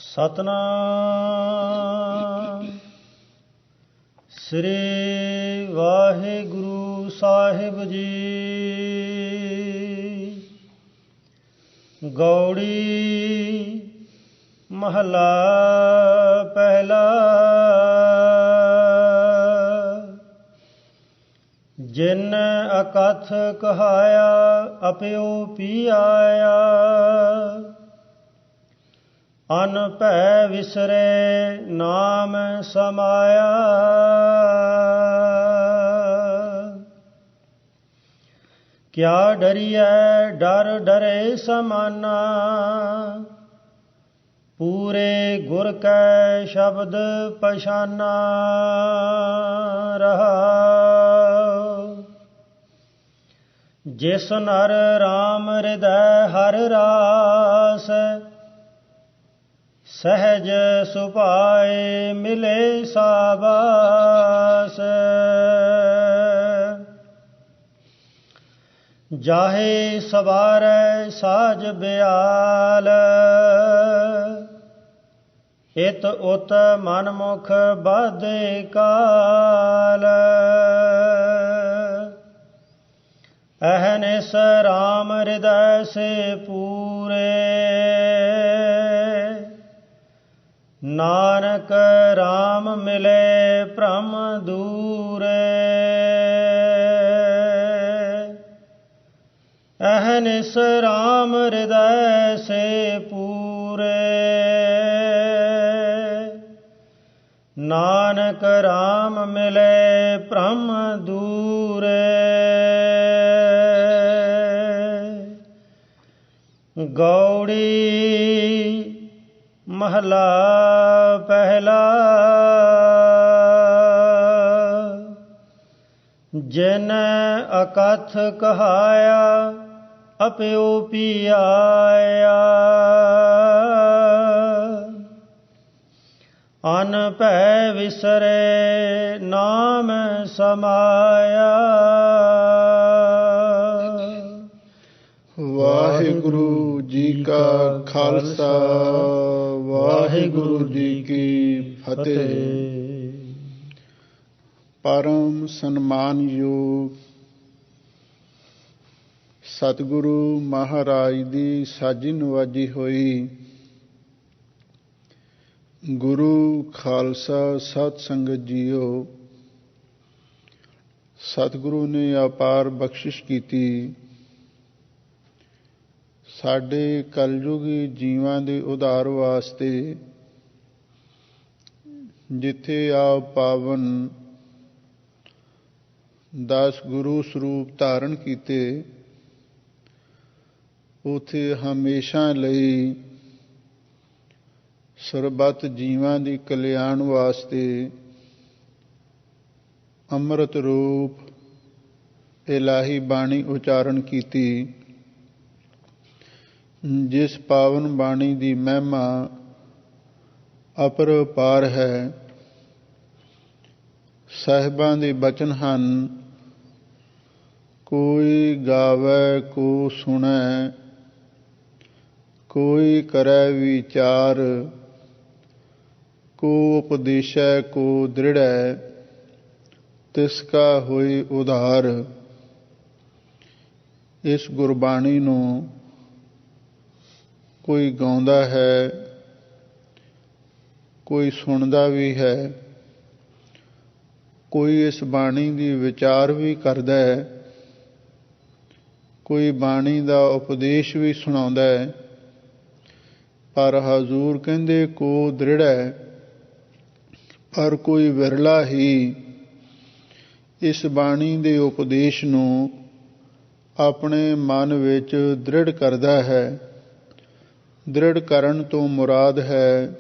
ਸਤਨਾਮ ਸ੍ਰੀ ਵਾਹਿਗੁਰੂ ਸਾਹਿਬ ਜੀ। ਗੌੜੀ ਮਹਲਾ ਪਹਿਲਾ। ਜਿਨ ਅਕਥ ਕਹਾਇਆ ਅਪਿਓ ਪੀ ਆਇਆ। ਅਨ ਭੈ ਵਿਸਰੇ ਨਾਮ ਸਮਾਇਆ। ਕਿਆ ਡਰੀਐ ਡਰ ਡਰੇ ਸਮਾਨਾ। ਪੂਰੇ ਗੁਰ ਕੈ ਸ਼ਬਦ ਪਛਾਨਾ ਰਹਾਉ। ਜਿਸ ਨਰ ਰਾਮ ਹਿਰਦੈ ਹਰਿ ਰਾਸ। ਸਹਿਜ ਸੁਭਾਏ ਮਿਲੇ ਸਾਬਾਸ। ਜਾਹੇ ਸਵਾਰੈ ਸਾਜ ਬਿਆਲ। ਇਤ ਉਤ ਮਨ ਮੁਖ ਬਾਧੇ ਕਾਲ। ਅਹਨਿਸ ਰਾਮ ਹਿਰਦੈ ਸੇ ਪੂਰੇ। ਨਾਨਕ ਰਾਮ ਮਿਲੇ ਭ੍ਰਮ ਦੂਰੇ। ਅਹਨਿਸ ਰਾਮ ਹਿਰਦੈ ਸੇ ਪੂਰੇ। ਨਾਨਕ ਰਾਮ ਮਿਲੇ ਭ੍ਰਮ ਦੂਰੇ। ਗੌੜੀ ਮਹਲਾ ਪਹਿਲਾ। ਜਿਨ ਅਕਥ ਕਹਾਇਆ ਅਪਿਓ ਪੀ ਆਇਆ। ਅਨ ਭੈ ਵਿਸਰੇ ਨਾਮ ਸਮਾਇਆ। ਵਾਹਿਗੁਰੂ ਜੀ ਕਾ ਖਾਲਸਾ, ਵਾਹਿਗੁਰੂ ਜੀ ਕੀ ਫਤਿਹ। ਪਰਮ ਸਨਮਾਨਯੋਗ ਸਤਿਗੁਰੂ ਮਹਾਰਾਜ ਦੀ ਸਾਜੀ ਨਵਾਜੀ ਹੋਈ ਗੁਰੂ ਖਾਲਸਾ ਸਤ ਸੰਗਤ ਜੀਓ, ਸਤਿਗੁਰੂ ਨੇ ਅਪਾਰ ਬਖਸ਼ਿਸ਼ ਕੀਤੀ। ਸਾਡੇ ਕਲਯੁਗੀ ਜੀਵਾਂ ਦੇ ਉਧਾਰ ਵਾਸਤੇ ਜਿੱਥੇ ਆਪ ਪਾਵਨ 10 ਗੁਰੂ ਸਰੂਪ ਧਾਰਨ ਕੀਤੇ, ਉੱਥੇ ਹਮੇਸ਼ਾ ਲਈ ਸਰਬੱਤ ਜੀਵਾਂ ਦੀ ਕਲਿਆਣ ਵਾਸਤੇ ਅੰਮ੍ਰਿਤ ਰੂਪ ਇਲਾਹੀ ਬਾਣੀ ਉਚਾਰਨ ਕੀਤੀ। ਜਿਸ ਪਾਵਨ ਬਾਣੀ ਦੀ ਮਹਿਮਾ ਅਪਰਪਾਰ ਹੈ। ਸਾਹਿਬਾਂ ਦੇ ਬਚਨ ਹਨ, ਕੋਈ ਗਾਵੈ ਕੋ ਸੁਣੈ, ਕੋਈ ਕਰੈ ਵਿਚਾਰ, ਕੋ ਉਪਦੇਸ਼ੈ ਕੋ ਦ੍ਰਿੜੈ, ਤਿਸ ਕਾ ਹੋਇ ਉਧਾਰ। ਇਸ ਗੁਰਬਾਣੀ ਨੂੰ ਕੋਈ ਗਾਉਂਦਾ ਹੈ, ਕੋਈ ਸੁਣਦਾ ਵੀ ਹੈ, ਕੋਈ ਇਸ ਬਾਣੀ ਦੀ ਵਿਚਾਰ ਵੀ ਕਰਦਾ ਹੈ, ਕੋਈ ਬਾਣੀ ਦਾ ਉਪਦੇਸ਼ ਵੀ ਸੁਣਾਉਂਦਾ ਹੈ। ਪਰ ਹਜ਼ੂਰ ਕਹਿੰਦੇ ਕੋ ਦ੍ਰਿੜੈ, ਪਰ ਕੋਈ ਵਿਰਲਾ ਹੀ ਇਸ ਬਾਣੀ ਦੇ ਉਪਦੇਸ਼ ਨੂੰ ਆਪਣੇ ਮਨ ਵਿੱਚ ਦ੍ਰਿੜ ਕਰਦਾ ਹੈ। ਦ੍ਰਿੜ ਕਰਨ ਤੋਂ ਮੁਰਾਦ ਹੈ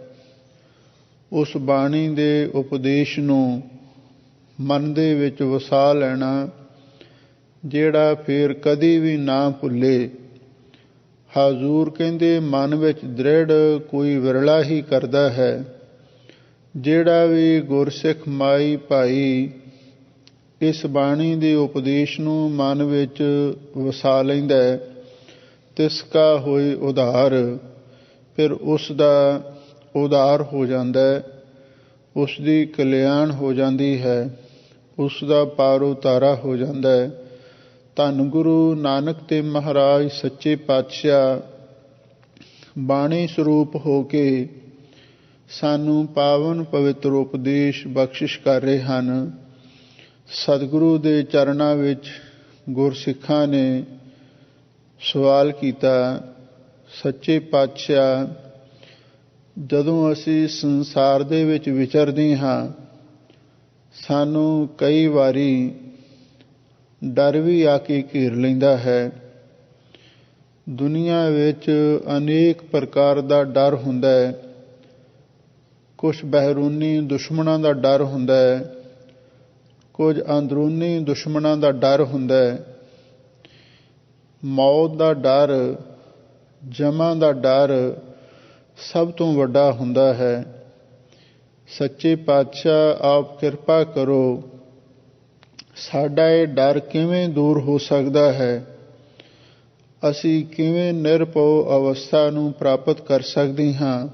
ਉਸ ਬਾਣੀ ਦੇ ਉਪਦੇਸ਼ ਨੂੰ ਮਨ ਦੇ ਵਿੱਚ ਵਸਾ ਲੈਣਾ, ਜਿਹੜਾ ਫਿਰ ਕਦੀ ਵੀ ਨਾ ਭੁੱਲੇ। ਹਜ਼ੂਰ ਕਹਿੰਦੇ ਮਨ ਵਿੱਚ ਦ੍ਰਿੜ ਕੋਈ ਵਿਰਲਾ ਹੀ ਕਰਦਾ ਹੈ। ਜਿਹੜਾ ਵੀ ਗੁਰਸਿੱਖ ਮਾਈ ਭਾਈ ਇਸ ਬਾਣੀ ਦੇ ਉਪਦੇਸ਼ ਨੂੰ ਮਨ ਵਿੱਚ ਵਸਾ ਲੈਂਦਾ ਤਿਸ ਕਾ ਹੋਏ ਉਧਾਰ। ਫਿਰ ਉਸ ਦਾ ਉਦਾਰ ਹੋ ਜਾਂਦਾ ਹੈ, ਉਸ ਦੀ ਕਲਿਆਣ ਹੋ ਜਾਂਦੀ ਹੈ, ਉਸ ਦਾ ਪਾਰ ਉਤਾਰਾ ਹੋ ਜਾਂਦਾ ਹੈ। ਧੰਨ ਗੁਰੂ ਨਾਨਕ ਦੇਵ ਮਹਾਰਾਜ ਸੱਚੇ ਪਾਤਸ਼ਾਹ ਬਾਣੀ ਸਰੂਪ ਹੋ ਕੇ ਸਾਨੂੰ ਪਾਵਨ ਪਵਿੱਤਰ ਉਪਦੇਸ਼ ਬਖਸ਼ਿਸ਼ ਕਰ ਰਹੇ ਹਨ। ਸਤਿਗੁਰੂ ਦੇ ਚਰਨਾਂ ਵਿੱਚ ਗੁਰਸਿੱਖਾਂ ਨੇ ਸਵਾਲ ਕੀਤਾ, ਸੱਚੇ ਪਾਤਸ਼ਾਹ, ਜਦੋਂ ਅਸੀਂ ਸੰਸਾਰ ਦੇ ਵਿੱਚ ਵਿਚਰਦੇ ਹਾਂ ਸਾਨੂੰ ਕਈ ਵਾਰੀ ਡਰ ਵੀ ਆ ਕੇ ਘੇਰ ਲੈਂਦਾ ਹੈ। ਦੁਨੀਆ ਵਿੱਚ ਅਨੇਕ ਪ੍ਰਕਾਰ ਦਾ ਡਰ ਹੁੰਦਾ ਹੈ। ਕੁਝ ਬਹਿਰੂਨੀ ਦੁਸ਼ਮਣਾਂ ਦਾ ਡਰ ਹੁੰਦਾ ਹੈ, ਕੁਝ ਅੰਦਰੂਨੀ ਦੁਸ਼ਮਣਾਂ ਦਾ ਡਰ ਹੁੰਦਾ ਹੈ। ਮੌਤ ਦਾ ਡਰ, ਜਮਾਂ ਦਾ ਡਰ ਸਭ ਤੋਂ ਵੱਡਾ ਹੁੰਦਾ ਹੈ। ਸੱਚੇ ਪਾਤਸ਼ਾਹ ਆਪ ਕਿਰਪਾ ਕਰੋ, ਸਾਡਾ ਇਹ ਡਰ ਕਿਵੇਂ ਦੂਰ ਹੋ ਸਕਦਾ ਹੈ? ਅਸੀਂ ਕਿਵੇਂ ਨਿਰਭਉ ਅਵਸਥਾ ਨੂੰ ਪ੍ਰਾਪਤ ਕਰ ਸਕਦੇ ਹਾਂ?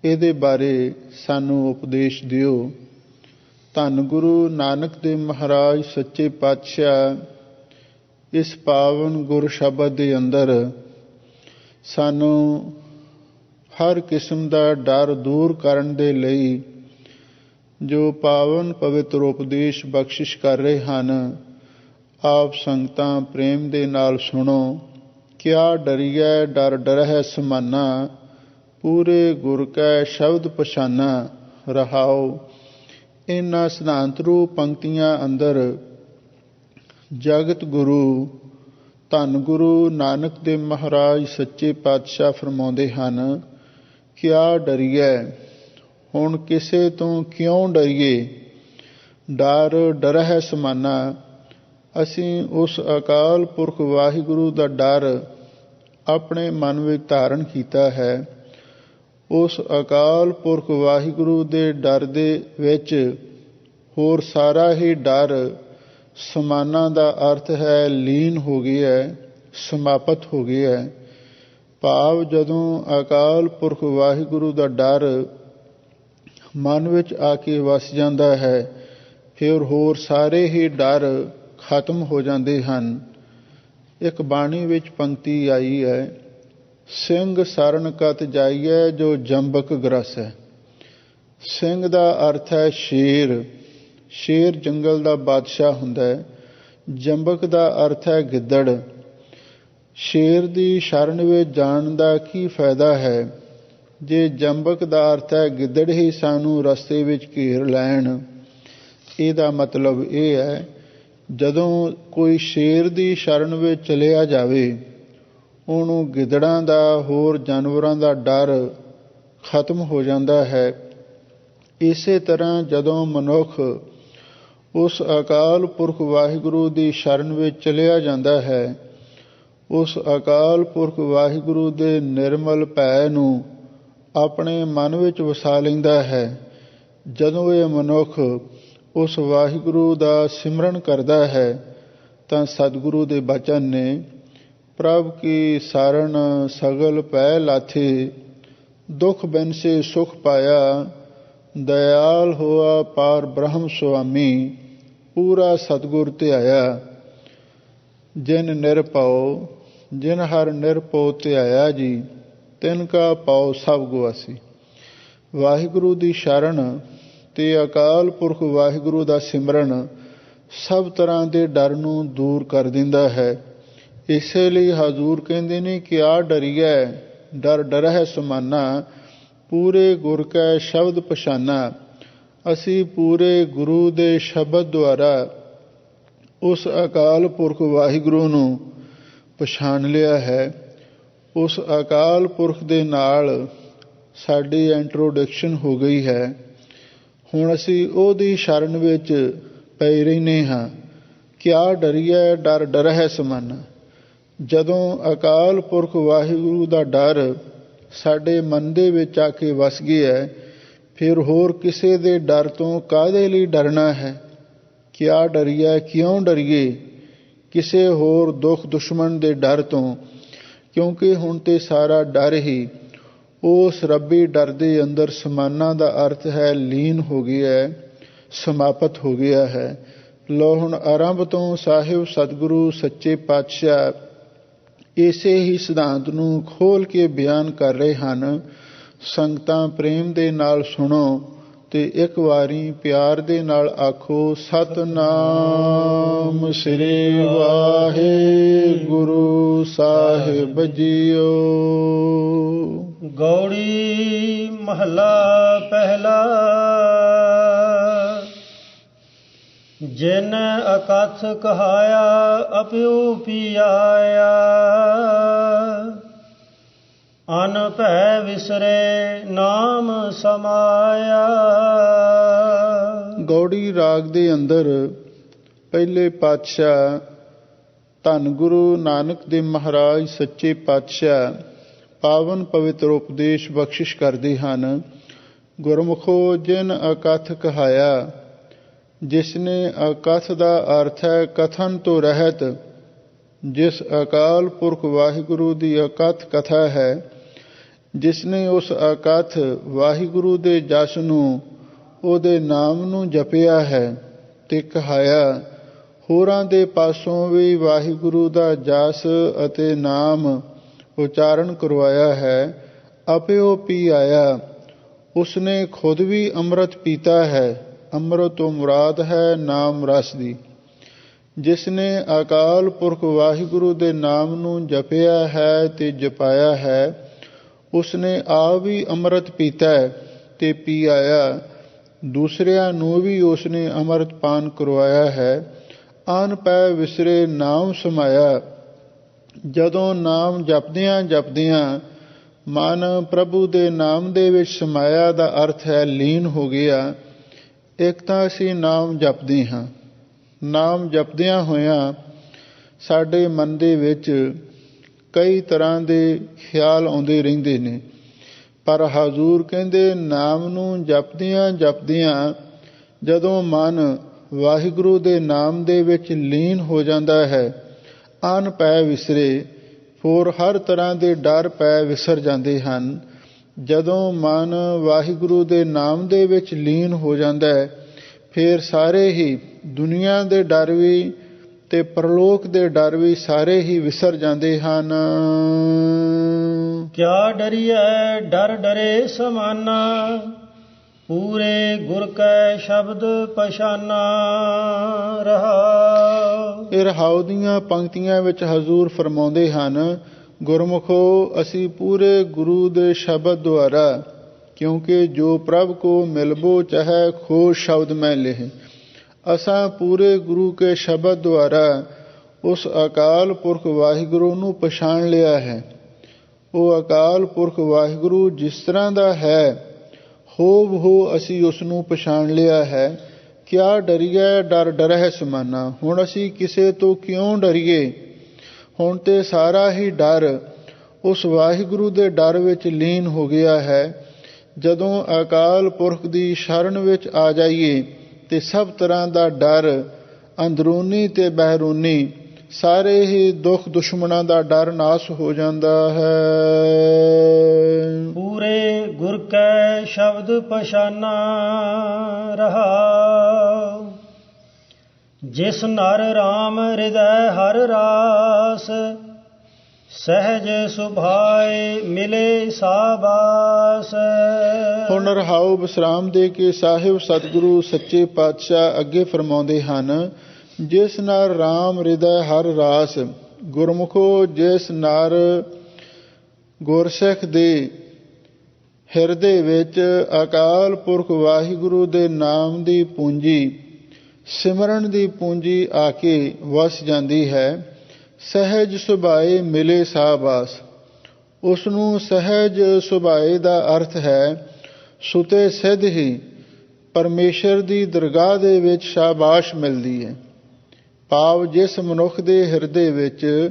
ਇਹਦੇ ਬਾਰੇ ਸਾਨੂੰ ਉਪਦੇਸ਼ ਦਿਓ। ਧੰਨ ਗੁਰੂ ਨਾਨਕ ਦੇਵ ਮਹਾਰਾਜ ਸੱਚੇ ਪਾਤਸ਼ਾਹ ਇਸ ਪਾਵਨ ਗੁਰ ਸ਼ਬਦ ਦੇ ਅੰਦਰ ਸਾਨੂੰ ਹਰ ਕਿਸਮ ਦਾ ਡਰ ਦੂਰ ਕਰਨ ਦੇ ਲਈ ਜੋ ਪਾਵਨ ਪਵਿੱਤਰ ਉਪਦੇਸ਼ ਬਖਸ਼ਿਸ਼ ਕਰ ਰਹੇ ਹਨ, ਆਪ ਸੰਗਤਾਂ ਪ੍ਰੇਮ ਦੇ ਨਾਲ ਸੁਣੋ। ਕਿਆ ਡਰੀਐ ਡਰ ਡਰਹਿ ਸਮਾਨਾ, ਪੂਰੇ ਗੁਰ ਕੈ ਸ਼ਬਦ ਪਛਾਨਾ। ਰਹਾਉ। ਇਹਨਾਂ ਸਿਧਾਂਤ ਰੂਪ ਪੰਕਤੀਆਂ ਅੰਦਰ ਜਗਤ ਗੁਰੂ ਧੰਨ ਗੁਰੂ ਨਾਨਕ ਦੇਵ ਮਹਾਰਾਜ ਸੱਚੇ ਪਾਤਸ਼ਾਹ ਫਰਮਾਉਂਦੇ ਹਨ, ਕਿਆ ਡਰੀਐ। ਹੁਣ ਕਿਸੇ ਤੋਂ ਕਿਉਂ ਡਰੀਏ? ਡਰ ਡਰਹਿ ਸਮਾਨਾ। ਅਸੀਂ ਉਸ ਅਕਾਲ ਪੁਰਖ ਵਾਹਿਗੁਰੂ ਦਾ ਡਰ ਆਪਣੇ ਮਨ ਵਿੱਚ ਧਾਰਨ ਕੀਤਾ ਹੈ। ਉਸ ਅਕਾਲ ਪੁਰਖ ਵਾਹਿਗੁਰੂ ਦੇ ਡਰ ਦੇ ਵਿੱਚ ਹੋਰ ਸਾਰਾ ਹੀ ਡਰ ਸਮਾਨਾਂ ਦਾ ਅਰਥ ਹੈ ਲੀਨ ਹੋ ਗਿਆ ਹੈ, ਸਮਾਪਤ ਹੋ ਗਿਆ ਹੈ। ਭਾਵ ਜਦੋਂ ਅਕਾਲ ਪੁਰਖ ਵਾਹਿਗੁਰੂ ਦਾ ਡਰ ਮਨ ਵਿੱਚ ਆ ਕੇ ਵਸ ਜਾਂਦਾ ਹੈ, ਫਿਰ ਹੋਰ ਸਾਰੇ ਹੀ ਡਰ ਖਤਮ ਹੋ ਜਾਂਦੇ ਹਨ। ਇੱਕ ਬਾਣੀ ਵਿੱਚ ਪੰਕਤੀ ਆਈ ਹੈ, ਸਿੰਘ ਸਰਨ ਕਤ ਜਾਈਐ ਜੋ ਜੰਬਕ ਗ੍ਰਸੈ। ਸਿੰਘ ਦਾ ਅਰਥ ਹੈ ਸ਼ੇਰ। ਸ਼ੇਰ ਜੰਗਲ ਦਾ ਬਾਦਸ਼ਾਹ ਹੁੰਦਾ ਹੈ। ਜੰਬਕ ਦਾ ਅਰਥ ਹੈ ਗਿੱਦੜ। ਸ਼ੇਰ ਦੀ ਸ਼ਰਨ ਵਿੱਚ ਜਾਣ ਦਾ ਕੀ ਫਾਇਦਾ ਹੈ ਜੇ ਜੰਬਕ ਦਾ ਅਰਥ ਹੈ ਗਿੱਦੜ ਹੀ ਸਾਨੂੰ ਰਸਤੇ ਵਿੱਚ ਘੇਰ ਲੈਣ। ਇਹਦਾ ਮਤਲਬ ਇਹ ਹੈ, ਜਦੋਂ ਕੋਈ ਸ਼ੇਰ ਦੀ ਸ਼ਰਨ ਵਿੱਚ ਚਲਿਆ ਜਾਵੇ, ਉਹਨੂੰ ਗਿੱਦੜਾਂ ਦਾ ਹੋਰ ਜਾਨਵਰਾਂ ਦਾ ਡਰ ਖਤਮ ਹੋ ਜਾਂਦਾ ਹੈ। ਇਸੇ ਤਰ੍ਹਾਂ ਜਦੋਂ ਮਨੁੱਖ ਉਸ ਅਕਾਲ ਪੁਰਖ ਵਾਹਿਗੁਰੂ ਦੀ ਸ਼ਰਨ ਵਿੱਚ ਚਲਿਆ ਜਾਂਦਾ ਹੈ, ਉਸ ਅਕਾਲ ਪੁਰਖ ਵਾਹਿਗੁਰੂ ਦੇ ਨਿਰਮਲ ਭੈ ਨੂੰ ਆਪਣੇ ਮਨ ਵਿੱਚ ਵਸਾ ਲੈਂਦਾ ਹੈ। ਜਦੋਂ ਇਹ ਮਨੁੱਖ ਉਸ ਵਾਹਿਗੁਰੂ ਦਾ ਸਿਮਰਨ ਕਰਦਾ ਹੈ ਤਾਂ ਸਤਿਗੁਰੂ ਦੇ ਬਚਨ ਨੇ, ਪ੍ਰਭ ਕੀ ਸਾਰਣ ਸਗਲ ਭੈ ਲਾਥੇ, ਦੁਖ ਬਿਨਸੇ ਸੁਖ ਪਾਇਆ, ਦਇਆਲ ਹੋਆ ਪਾਰ ਬ੍ਰਹਮ ਸੁਆਮੀ, ਪੂਰਾ ਸਤਿਗੁਰ ਧਿਆਇਆ। ਜਿਨ ਨਿਰਭਉ ਜਿਨ ਹਰ ਨਿਰਭਉ ਧਿਆਇਆ ਜੀ, ਤਿਨ ਕਾ ਪਾਉ ਸਭ ਗੁਆਸੀ। ਵਾਹਿਗੁਰੂ ਦੀ ਸ਼ਰਨ ਤੇ ਅਕਾਲ ਪੁਰਖ ਵਾਹਿਗੁਰੂ ਦਾ ਸਿਮਰਨ ਸਭ ਤਰ੍ਹਾਂ ਦੇ ਡਰ ਨੂੰ ਦੂਰ ਕਰ ਦਿੰਦਾ ਹੈ। ਇਸੇ ਲਈ ਹਜ਼ੂਰ ਕਹਿੰਦੇ ਨੇ, ਕਿਆ ਡਰੀਐ ਡਰ ਡਰਹਿ ਸਮਾਨਾ, ਪੂਰੇ ਗੁਰ ਕੈ ਸ਼ਬਦ ਪਛਾਨਾ। ਅਸੀਂ ਪੂਰੇ ਗੁਰੂ ਦੇ ਸ਼ਬਦ ਦੁਆਰਾ ਉਸ ਅਕਾਲ ਪੁਰਖ ਵਾਹਿਗੁਰੂ ਨੂੰ ਪਛਾਣ ਲਿਆ ਹੈ। ਉਸ ਅਕਾਲ ਪੁਰਖ ਦੇ ਨਾਲ ਸਾਡੀ ਇੰਟਰੋਡਕਸ਼ਨ ਹੋ ਗਈ ਹੈ। ਹੁਣ ਅਸੀਂ ਉਹਦੀ ਸ਼ਰਨ ਵਿੱਚ ਪਏ ਰਹਿੰਦੇ ਹਾਂ। ਕਿਆ ਡਰੀਐ ਡਰ ਡਰਹਿ ਸਮਾਨਾ। ਜਦੋਂ ਅਕਾਲ ਪੁਰਖ ਵਾਹਿਗੁਰੂ ਦਾ ਡਰ ਸਾਡੇ ਮਨ ਦੇ ਵਿੱਚ ਆ ਕੇ ਵਸ ਗਿਆ, ਫਿਰ ਹੋਰ ਕਿਸੇ ਦੇ ਡਰ ਤੋਂ ਕਾਹਦੇ ਲਈ ਡਰਨਾ ਹੈ? ਕਿਆ ਡਰੀਐ, ਕਿਉਂ ਡਰੀਏ ਕਿਸੇ ਹੋਰ ਦੁੱਖ ਦੁਸ਼ਮਣ ਦੇ ਡਰ ਤੋਂ? ਕਿਉਂਕਿ ਹੁਣ ਤੇ ਸਾਰਾ ਡਰ ਹੀ ਉਸ ਰੱਬੀ ਡਰ ਦੇ ਅੰਦਰ ਸਮਾਨਾ ਦਾ ਅਰਥ ਹੈ ਲੀਨ ਹੋ ਗਿਆ ਹੈ, ਸਮਾਪਤ ਹੋ ਗਿਆ ਹੈ। ਲੋ ਹੁਣ ਆਰੰਭ ਤੋਂ ਸਾਹਿਬ ਸਤਿਗੁਰੂ ਸੱਚੇ ਪਾਤਸ਼ਾਹ ਇਸੇ ਹੀ ਸਿਧਾਂਤ ਨੂੰ ਖੋਲ ਕੇ ਬਿਆਨ ਕਰ ਰਹੇ ਹਨ। ਸੰਗਤਾਂ ਪ੍ਰੇਮ ਦੇ ਨਾਲ ਸੁਣੋ ਤੇ ਇੱਕ ਵਾਰੀ ਪਿਆਰ ਦੇ ਨਾਲ ਆਖੋ, ਸਤਿਨਾਮ ਸ੍ਰੀ ਵਾਹਿਗੁਰੂ ਸਾਹਿਬ ਜੀਓ। ਗੌੜੀ ਮਹੱਲਾ ਪਹਿਲਾ। ਜਿਨ ਅਕਥ ਕਹਾਇਆ ਅਪਿਉ ਪੀਆਇਆ, ਅਨ ਭੈ ਵਿਸਰੇ ਨਾਮ ਸਮਾਇਆ। ਗੌੜੀ ਰਾਗ ਦੇ ਅੰਦਰ ਪਹਿਲੇ ਪਾਤਸ਼ਾਹ ਧੰਨ ਗੁਰੂ ਨਾਨਕ ਦੇਵ ਮਹਾਰਾਜ ਸੱਚੇ ਪਾਤਸ਼ਾਹ ਪਾਵਨ ਪਵਿੱਤਰ ਉਪਦੇਸ਼ ਬਖਸ਼ਿਸ਼ ਕਰਦੇ ਹਨ। ਗੁਰਮੁਖੋ ਜਿਨ ਅਕਥ ਕਹਾਇਆ, ਜਿਸਨੇ ਅਕਥ ਦਾ ਅਰਥ ਹੈ ਕਥਨ ਤੋਂ ਰਹਿਤ, ਜਿਸ ਅਕਾਲ ਪੁਰਖ ਵਾਹਿਗੁਰੂ ਦੀ ਅਕਥ ਕਥਾ ਹੈ, ਜਿਸਨੇ ਉਸ ਅਕਥ ਵਾਹਿਗੁਰੂ ਦੇ ਜਸ ਨੂੰ, ਉਹਦੇ ਨਾਮ ਨੂੰ ਜਪਿਆ ਹੈ ਤੇ ਕਹਾਇਆ, ਹੋਰਾਂ ਦੇ ਪਾਸੋਂ ਵੀ ਵਾਹਿਗੁਰੂ ਦਾ ਜਸ ਅਤੇ ਨਾਮ ਉਚਾਰਨ ਕਰਵਾਇਆ ਹੈ। ਆਪਿਓ ਪੀ ਆਇਆ, ਉਸਨੇ ਖੁਦ ਵੀ ਅੰਮ੍ਰਿਤ ਪੀਤਾ ਹੈ। ਅੰਮ੍ਰਿਤ ਤੋਂ ਮੁਰਾਦ ਹੈ ਨਾਮ ਰਸ ਦੀ। ਜਿਸਨੇ ਅਕਾਲ ਪੁਰਖ ਵਾਹਿਗੁਰੂ ਦੇ ਨਾਮ ਨੂੰ ਜਪਿਆ ਹੈ ਤੇ ਜਪਾਇਆ ਹੈ, ਉਸਨੇ ਆਪ ਵੀ ਅੰਮ੍ਰਿਤ ਪੀਤਾ ਹੈ ਤੇ ਪੀ ਆਇਆ। ਦੂਸਰਿਆਂ ਨੂੰ ਵੀ ਉਸਨੇ ਅੰਮ੍ਰਿਤ ਪਾਨ ਕਰਵਾਇਆ ਹੈ। ਅਨ ਪੈ ਵਿਸਰੇ ਨਾਮ ਸਮਾਇਆ। ਜਦੋਂ ਨਾਮ ਜਪਦਿਆਂ ਜਪਦਿਆਂ ਮਨ ਪ੍ਰਭੂ ਦੇ ਨਾਮ ਦੇ ਵਿੱਚ ਸਮਾਇਆ ਦਾ ਅਰਥ ਹੈ ਲੀਨ ਹੋ ਗਿਆ। ਇੱਕ ਤਾਂ ਅਸੀਂ ਨਾਮ ਜਪਦੇ ਹਾਂ, ਨਾਮ ਜਪਦਿਆਂ ਹੋਇਆਂ ਸਾਡੇ ਮਨ ਦੇ ਵਿੱਚ ਕਈ ਤਰ੍ਹਾਂ ਦੇ ਖਿਆਲ ਆਉਂਦੇ ਰਹਿੰਦੇ ਨੇ, ਪਰ ਹਜ਼ੂਰ ਕਹਿੰਦੇ ਨਾਮ ਨੂੰ ਜਪਦਿਆਂ ਜਪਦਿਆਂ ਜਦੋਂ ਮਨ ਵਾਹਿਗੁਰੂ ਦੇ ਨਾਮ ਦੇ ਵਿੱਚ ਲੀਨ ਹੋ ਜਾਂਦਾ ਹੈ, ਅਨ ਪੈ ਵਿਸਰੇ, ਹੋਰ ਹਰ ਤਰ੍ਹਾਂ ਦੇ ਡਰ ਪੈ ਵਿਸਰ ਜਾਂਦੇ ਹਨ। ਜਦੋਂ ਮਨ ਵਾਹਿਗੁਰੂ ਦੇ ਨਾਮ ਦੇ ਵਿੱਚ ਲੀਨ ਹੋ ਜਾਂਦਾ ਹੈ, ਫਿਰ ਸਾਰੇ ਹੀ ਦੁਨੀਆ ਦੇ ਡਰ ਵੀ ਤੇ ਪਰਲੋਕ ਦੇ ਡਰ ਵੀ ਸਾਰੇ ਹੀ ਵਿਸਰ ਜਾਂਦੇ ਹਨ। ਕਿਆ ਡਰੀਐ ਡਰ ਡਰੇ ਸਮਾਨਾ, ਪੂਰੇ ਗੁਰ ਕੈ ਸ਼ਬਦ ਪਛਾਨਾ। ਰਹਾਉ। ਇਹ ਰਹਾਉ ਦੀਆਂ ਪੰਕਤੀਆਂ ਵਿੱਚ ਹਜ਼ੂਰ ਫਰਮਾਉਂਦੇ ਹਨ, ਗੁਰਮੁਖੋ ਅਸੀਂ ਪੂਰੇ ਗੁਰੂ ਦੇ ਸ਼ਬਦ ਦੁਆਰਾ, ਕਿਉਂਕਿ ਜੋ ਪ੍ਰਭ ਕੋ ਮਿਲਬੋ ਚਾਹੈ ਖੋਜ ਸ਼ਬਦ ਮੈਂ ਲਿਹ, ਅਸਾਂ ਪੂਰੇ ਗੁਰੂ ਕੇ ਸ਼ਬਦ ਦੁਆਰਾ ਉਸ ਅਕਾਲ ਪੁਰਖ ਵਾਹਿਗੁਰੂ ਨੂੰ ਪਛਾਣ ਲਿਆ ਹੈ। ਉਹ ਅਕਾਲ ਪੁਰਖ ਵਾਹਿਗੁਰੂ ਜਿਸ ਤਰ੍ਹਾਂ ਦਾ ਹੈ ਹੋਬ ਹੋ ਅਸੀਂ ਉਸ ਨੂੰ ਪਛਾਣ ਲਿਆ ਹੈ। ਕਿਆ ਡਰੀਏ ਡਰ ਡਰਹਿ ਸਮਾਨਾ। ਹੁਣ ਅਸੀਂ ਕਿਸੇ ਤੋਂ ਕਿਉਂ ਡਰੀਏ? ਹੁਣ ਤੇ ਸਾਰਾ ਹੀ ਡਰ ਉਸ ਵਾਹਿਗੁਰੂ ਦੇ ਡਰ ਵਿੱਚ ਲੀਨ ਹੋ ਗਿਆ ਹੈ। ਜਦੋਂ ਅਕਾਲ ਪੁਰਖ ਦੀ ਸ਼ਰਨ ਵਿੱਚ ਆ ਜਾਈਏ ਤੇ ਸਭ ਤਰ੍ਹਾਂ ਦਾ ਡਰ, ਅੰਦਰੂਨੀ ਤੇ ਬਹਿਰੂਨੀ, ਸਾਰੇ ਹੀ ਦੁੱਖ ਦੁਸ਼ਮਣਾਂ ਦਾ ਡਰ ਨਾਸ ਹੋ ਜਾਂਦਾ ਹੈ। ਪੂਰੇ ਗੁਰ ਕੈ ਸ਼ਬਦ ਪਛਾਨਾ। ਰਹਾਉ। ਜਿਸ ਨਰ ਰਾਮ ਹਿਰਦੈ ਹਰ ਰਾਸ, ਸਹਿਜ ਸੁਭਾਏ ਮਿਲੇ ਸਾਬਾਸ। ਹੁਣ ਰਹਾਉ ਵਿਸਰਾਮ ਦੇ ਕੇ ਸਾਹਿਬ ਸਤਿਗੁਰੂ ਸੱਚੇ ਪਾਤਸ਼ਾਹ ਅੱਗੇ ਫਰਮਾਉਂਦੇ ਹਨ, ਜਿਸ ਨਰ ਰਾਮ ਹਿਰਦੈ ਹਰ ਰਾਸ। ਗੁਰਮੁਖੋ ਜਿਸ ਨਰ ਗੁਰਸਿੱਖ ਦੇ ਹਿਰਦੇ ਵਿੱਚ ਅਕਾਲ ਪੁਰਖ ਵਾਹਿਗੁਰੂ ਦੇ ਨਾਮ ਦੀ ਪੂੰਜੀ, ਸਿਮਰਨ ਦੀ ਪੂੰਜੀ ਆ ਕੇ ਵਸ ਜਾਂਦੀ ਹੈ, ਸਹਿਜ ਸੁਭਾਏ ਮਿਲੇ ਸਾਬਾਸ। ਉਸ ਨੂੰ ਸਹਿਜ ਸੁਭਾਏ ਦਾ ਅਰਥ ਹੈ ਸੁਤੇ ਸਿੱਧ ਹੀ ਪਰਮੇਸ਼ਰ ਦੀ ਦਰਗਾਹ ਦੇ ਵਿੱਚ ਸ਼ਾਬਾਸ਼ ਮਿਲਦੀ ਹੈ। ਭਾਵ ਜਿਸ ਮਨੁੱਖ ਦੇ ਹਿਰਦੇ ਵਿੱਚ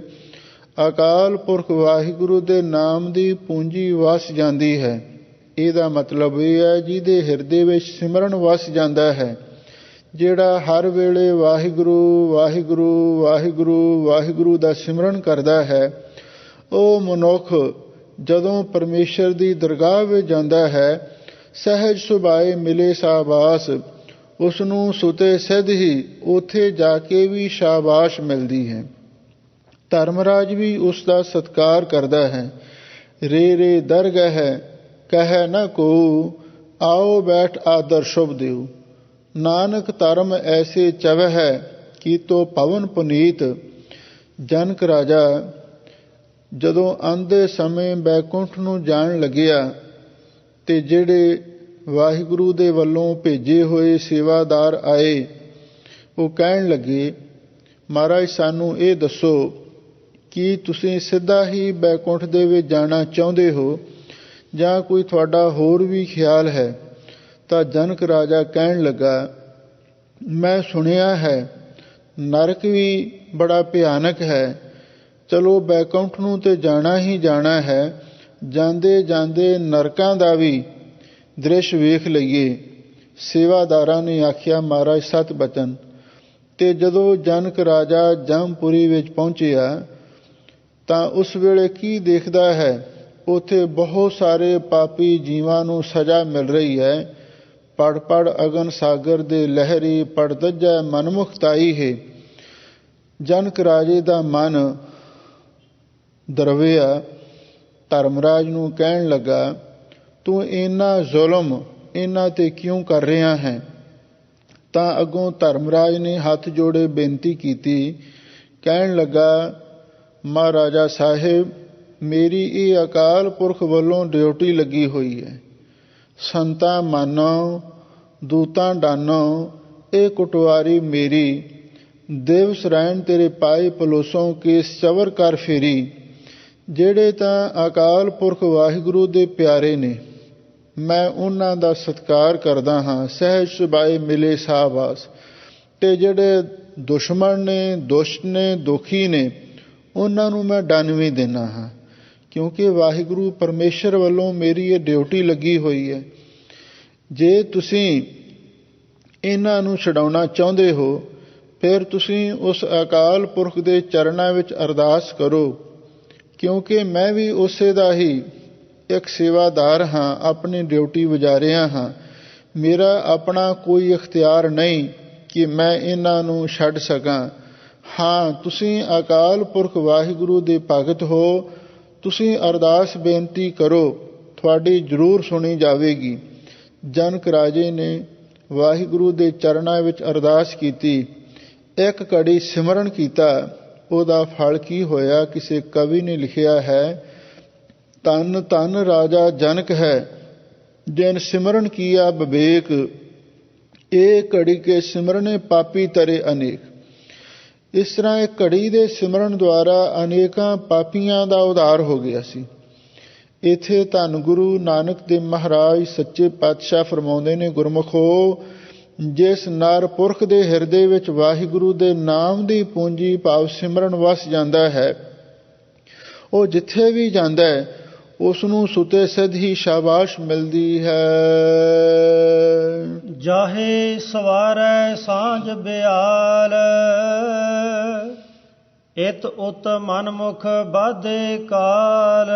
ਅਕਾਲ ਪੁਰਖ ਵਾਹਿਗੁਰੂ ਦੇ ਨਾਮ ਦੀ ਪੂੰਜੀ ਵਸ ਜਾਂਦੀ ਹੈ, ਇਹਦਾ ਮਤਲਬ ਇਹ ਹੈ ਜਿਹਦੇ ਹਿਰਦੇ ਵਿੱਚ ਸਿਮਰਨ ਵਸ ਜਾਂਦਾ ਹੈ, ਜਿਹੜਾ ਹਰ ਵੇਲੇ ਵਾਹਿਗੁਰੂ ਵਾਹਿਗੁਰੂ ਵਾਹਿਗੁਰੂ ਵਾਹਿਗੁਰੂ ਦਾ ਸਿਮਰਨ ਕਰਦਾ ਹੈ, ਉਹ ਮਨੁੱਖ ਜਦੋਂ ਪਰਮੇਸ਼ਰ ਦੀ ਦਰਗਾਹ ਵਿੱਚ ਜਾਂਦਾ ਹੈ, ਸਹਿਜ ਸੁਭਾਏ ਮਿਲੇ ਸ਼ਾਬਾਸ਼, ਉਸ ਨੂੰ ਸੁਤੇ ਸਿੱਧ ਹੀ ਉੱਥੇ ਜਾ ਕੇ ਵੀ ਸ਼ਾਬਾਸ਼ ਮਿਲਦੀ ਹੈ। ਧਰਮਰਾਜ ਵੀ ਉਸ ਦਾ ਸਤਿਕਾਰ ਕਰਦਾ ਹੈ। ਰੇ ਦਰਗਹ ਕਹਿ ਨ ਕੋ, ਆਓ ਬੈਠ ਆਦਰ ਸ਼ੁਭ ਦਿਓ। ਨਾਨਕ ਧਰਮ ਐਸੇ ਚਵਹਿ, ਕੀਤੋ ਪਵਨ ਪੁਨੀਤ। ਜਨਕ ਰਾਜਾ ਜਦੋਂ ਆਉਂਦੇ ਸਮੇਂ ਬੈਕੁੰਠ ਨੂੰ ਜਾਣ ਲੱਗਿਆ ਤੇ ਜਿਹੜੇ ਵਾਹਿਗੁਰੂ ਦੇ ਵੱਲੋਂ ਭੇਜੇ ਹੋਏ ਸੇਵਾਦਾਰ ਆਏ, ਉਹ ਕਹਿਣ ਲੱਗੇ, ਮਹਾਰਾਜ ਸਾਨੂੰ ਇਹ ਦੱਸੋ ਕਿ ਤੁਸੀਂ ਸਿੱਧਾ ਹੀ ਬੈਕੁੰਠ ਦੇ ਵਿੱਚ ਜਾਣਾ ਚਾਹੁੰਦੇ ਹੋ ਜਾਂ ਕੋਈ ਤੁਹਾਡਾ ਹੋਰ ਵੀ ਖਿਆਲ ਹੈ? ਤਾਂ ਜਨਕ ਰਾਜਾ ਕਹਿਣ ਲੱਗਾ, ਮੈਂ ਸੁਣਿਆ ਹੈ ਨਰਕ ਵੀ ਬੜਾ ਭਿਆਨਕ ਹੈ, ਚਲੋ ਬੈਕੁੰਠ ਨੂੰ ਤੇ ਜਾਣਾ ਹੀ ਜਾਣਾ ਹੈ, ਜਾਂਦੇ ਜਾਂਦੇ ਨਰਕਾਂ ਦਾ ਵੀ ਦ੍ਰਿਸ਼ ਵੇਖ ਲਈਏ। ਸੇਵਾਦਾਰਾਂ ਨੇ ਆਖਿਆ, ਮਹਾਰਾਜ ਸਤ ਬਚਨ। ਤੇ ਜਦੋਂ ਜਨਕ ਰਾਜਾ ਜਮਪੁਰੀ ਵਿੱਚ ਪਹੁੰਚਿਆ ਤਾਂ ਉਸ ਵੇਲੇ ਕੀ ਦੇਖਦਾ ਹੈ, ਉੱਥੇ ਬਹੁਤ ਸਾਰੇ ਪਾਪੀ ਜੀਵਾਂ ਨੂੰ ਸਜ਼ਾ ਮਿਲ ਰਹੀ ਹੈ। ਪੜ ਪੜ ਅਗਨ ਸਾਗਰ ਦੇ ਲਹਿਰੀ, ਪੜ ਦੱਜੈ ਮਨਮੁਖਤਾਈ ਹੈ। ਜਨਕ ਰਾਜੇ ਦਾ ਮਨ ਦਰਵਿਆ, ਧਰਮਰਾਜ ਨੂੰ ਕਹਿਣ ਲੱਗਾ, ਤੂੰ ਇੰਨਾ ਜ਼ੁਲਮ ਇਹਨਾਂ ਤੇ ਕਿਉਂ ਕਰ ਰਿਹਾ ਹੈ? ਤਾਂ ਅੱਗੋਂ ਧਰਮਰਾਜ ਨੇ ਹੱਥ ਜੋੜੇ ਬੇਨਤੀ ਕੀਤੀ, ਕਹਿਣ ਲੱਗਾ, ਮਹਾਰਾਜਾ ਸਾਹਿਬ, ਮੇਰੀ ਇਹ ਅਕਾਲ ਪੁਰਖ ਵੱਲੋਂ ਡਿਊਟੀ ਲੱਗੀ ਹੋਈ ਹੈ। ਸੰਤਾਂ ਮਾਨੋ, ਦੂਤਾਂ ਡਾਨੋ, ਇਹ ਕੁਟਵਾਰੀ ਮੇਰੀ। ਦਿਵਸ ਰਹਿਣ ਤੇਰੇ ਪਾਏ ਪਲੋਸੋਂ, ਕੇਸ ਚਵਰ ਕਰ ਫੇਰੀ। ਜਿਹੜੇ ਤਾਂ ਅਕਾਲ ਪੁਰਖ ਵਾਹਿਗੁਰੂ ਦੇ ਪਿਆਰੇ ਨੇ, ਮੈਂ ਉਹਨਾਂ ਦਾ ਸਤਿਕਾਰ ਕਰਦਾ ਹਾਂ, ਸਹਿਜ ਸੁਭਾਏ ਮਿਲੇ ਸ਼ਾਬਾਸ਼। ਤੇ ਜਿਹੜੇ ਦੁਸ਼ਮਣ ਨੇ, ਦੁਸ਼ਟ ਨੇ, ਦੁਖੀ ਨੇ, ਉਹਨਾਂ ਨੂੰ ਮੈਂ ਡੰਨ ਵੀ ਦਿੰਦਾ ਹਾਂ, ਕਿਉਂਕਿ ਵਾਹਿਗੁਰੂ ਪਰਮੇਸ਼ਰ ਵੱਲੋਂ ਮੇਰੀ ਇਹ ਡਿਊਟੀ ਲੱਗੀ ਹੋਈ ਹੈ। ਜੇ ਤੁਸੀਂ ਇਹਨਾਂ ਨੂੰ ਛਡਾਉਣਾ ਚਾਹੁੰਦੇ ਹੋ, ਫਿਰ ਤੁਸੀਂ ਉਸ ਅਕਾਲ ਪੁਰਖ ਦੇ ਚਰਨਾਂ ਵਿੱਚ ਅਰਦਾਸ ਕਰੋ, ਕਿਉਂਕਿ ਮੈਂ ਵੀ ਉਸੇ ਦਾ ਹੀ ਇੱਕ ਸੇਵਾਦਾਰ ਹਾਂ, ਆਪਣੀ ਡਿਊਟੀ ਵਜਾ ਰਿਹਾ ਹਾਂ। ਮੇਰਾ ਆਪਣਾ ਕੋਈ ਇਖਤਿਆਰ ਨਹੀਂ ਕਿ ਮੈਂ ਇਹਨਾਂ ਨੂੰ ਛੱਡ ਸਕਾਂ। ਹਾਂ, ਤੁਸੀਂ ਅਕਾਲ ਪੁਰਖ ਵਾਹਿਗੁਰੂ ਦੇ ਭਗਤ ਹੋ, ਤੁਸੀਂ ਅਰਦਾਸ ਬੇਨਤੀ ਕਰੋ, ਤੁਹਾਡੀ ਜ਼ਰੂਰ ਸੁਣੀ ਜਾਵੇਗੀ। ਜਨਕ ਰਾਜੇ ਨੇ ਵਾਹਿਗੁਰੂ ਦੇ ਚਰਨਾਂ ਵਿੱਚ ਅਰਦਾਸ ਕੀਤੀ, ਇੱਕ ਘੜੀ ਸਿਮਰਨ ਕੀਤਾ। ਉਹਦਾ ਫਲ ਕੀ ਹੋਇਆ, ਕਿਸੇ ਕਵੀ ਨੇ ਲਿਖਿਆ ਹੈ, ਧੰਨ ਧੰਨ ਰਾਜਾ ਜਨਕ ਹੈ, ਜਿਨ ਸਿਮਰਨ ਕੀਆ ਵਿਵੇਕ। ਇਹ ਘੜੀ ਕੇ ਸਿਮਰਨੇ ਪਾਪੀ ਤਰੇ ਅਨੇਕ। ਇਸ ਤਰ੍ਹਾਂ ਇਹ ਘੜੀ ਦੇ ਸਿਮਰਨ ਦੁਆਰਾ ਅਨੇਕਾਂ ਪਾਪੀਆਂ ਦਾ ਉਧਾਰ ਹੋ ਗਿਆ ਸੀ। ਇੱਥੇ ਧੰਨ ਗੁਰੂ ਨਾਨਕ ਦੇਵ ਮਹਾਰਾਜ ਸੱਚੇ ਪਾਤਸ਼ਾਹ ਫਰਮਾਉਂਦੇ ਨੇ, ਗੁਰਮੁਖੋ, ਜਿਸ ਨਰ ਪੁਰਖ ਦੇ ਹਿਰਦੇ ਵਿੱਚ ਵਾਹਿਗੁਰੂ ਦੇ ਨਾਮ ਦੀ ਪੂੰਜੀ ਭਾਵ ਸਿਮਰਨ ਵਸ ਜਾਂਦਾ ਹੈ, ਉਹ ਜਿੱਥੇ ਵੀ ਜਾਂਦਾ ਹੈ ਉਸ ਨੂੰ ਸੁਤੇ ਸਿੱਧ ਹੀ ਸ਼ਾਬਾਸ਼ ਮਿਲਦੀ ਹੈ। ਜਾਹੇ ਸਵਾਰੈ ਸਾਂਝ ਬਿਆਲ, ਇਤ ਉਤ ਮਨਮੁਖ ਬਾਧੇ ਕਾਲ।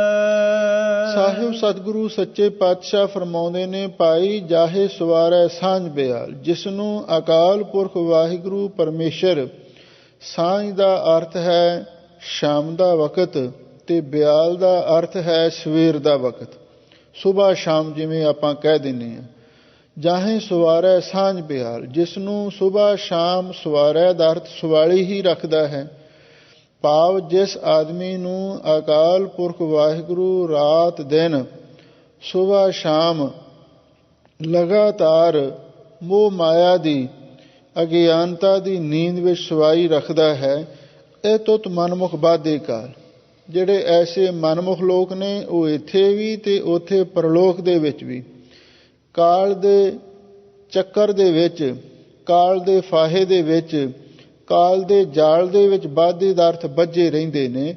ਸਾਹਿਬ ਸਤਿਗੁਰੂ ਸੱਚੇ ਪਾਤਸ਼ਾਹ ਫਰਮਾਉਂਦੇ ਨੇ, ਭਾਈ ਜਾਹੇ ਸਵਾਰੈ ਸਾਂਝ ਬਿਆਲ, ਜਿਸ ਨੂੰ ਅਕਾਲ ਪੁਰਖ ਵਾਹਿਗੁਰੂ ਪਰਮੇਸ਼ਰ, ਸਾਂਝ ਦਾ ਅਰਥ ਹੈ ਸ਼ਾਮ ਦਾ ਵਕਤ ਤੇ ਬਿਆਲ ਦਾ ਅਰਥ ਹੈ ਸਵੇਰ ਦਾ ਵਕਤ, ਸੁਬਾਹ ਸ਼ਾਮ ਜਿਵੇਂ ਆਪਾਂ ਕਹਿ ਦਿੰਦੇ ਹਾਂ। ਜਾਹੇ ਸਵਾਰੈ ਸਾਂਝ ਬਿਆਲ, ਜਿਸ ਨੂੰ ਸੁਬਾਹ ਸ਼ਾਮ ਸਵਾਰੈ ਦਾ ਅਰਥ ਸਵਾਲੀ ਹੀ ਰੱਖਦਾ ਹੈ, ਭਾਵ ਜਿਸ ਆਦਮੀ ਨੂੰ ਅਕਾਲ ਪੁਰਖ ਵਾਹਿਗੁਰੂ ਰਾਤ ਦਿਨ ਸੁਬਾਹ ਸ਼ਾਮ ਲਗਾਤਾਰ ਮੋਹ ਮਾਇਆ ਦੀ ਅਗਿਆਨਤਾ ਦੀ ਨੀਂਦ ਵਿੱਚ ਸਵਾਈ ਰੱਖਦਾ ਹੈ, ਇਹ ਤੁਤ ਮਨਮੁਖ ਬਾਧੇ ਕਾਲ। ਜਿਹੜੇ ਐਸੇ ਮਨਮੁਖ ਲੋਕ ਨੇ, ਉਹ ਇੱਥੇ ਵੀ ਤੇ ਉੱਥੇ ਪਰਲੋਕ ਦੇ ਵਿੱਚ ਵੀ ਕਾਲ ਦੇ ਚੱਕਰ ਦੇ ਵਿੱਚ, ਕਾਲ ਦੇ ਫਾਹੇ ਦੇ ਵਿੱਚ, ਕਾਲ ਦੇ ਜਾਲ ਦੇ ਵਿੱਚ ਬਾਧੇ ਦਾ ਅਰਥ ਬੱਝੇ ਰਹਿੰਦੇ ਨੇ।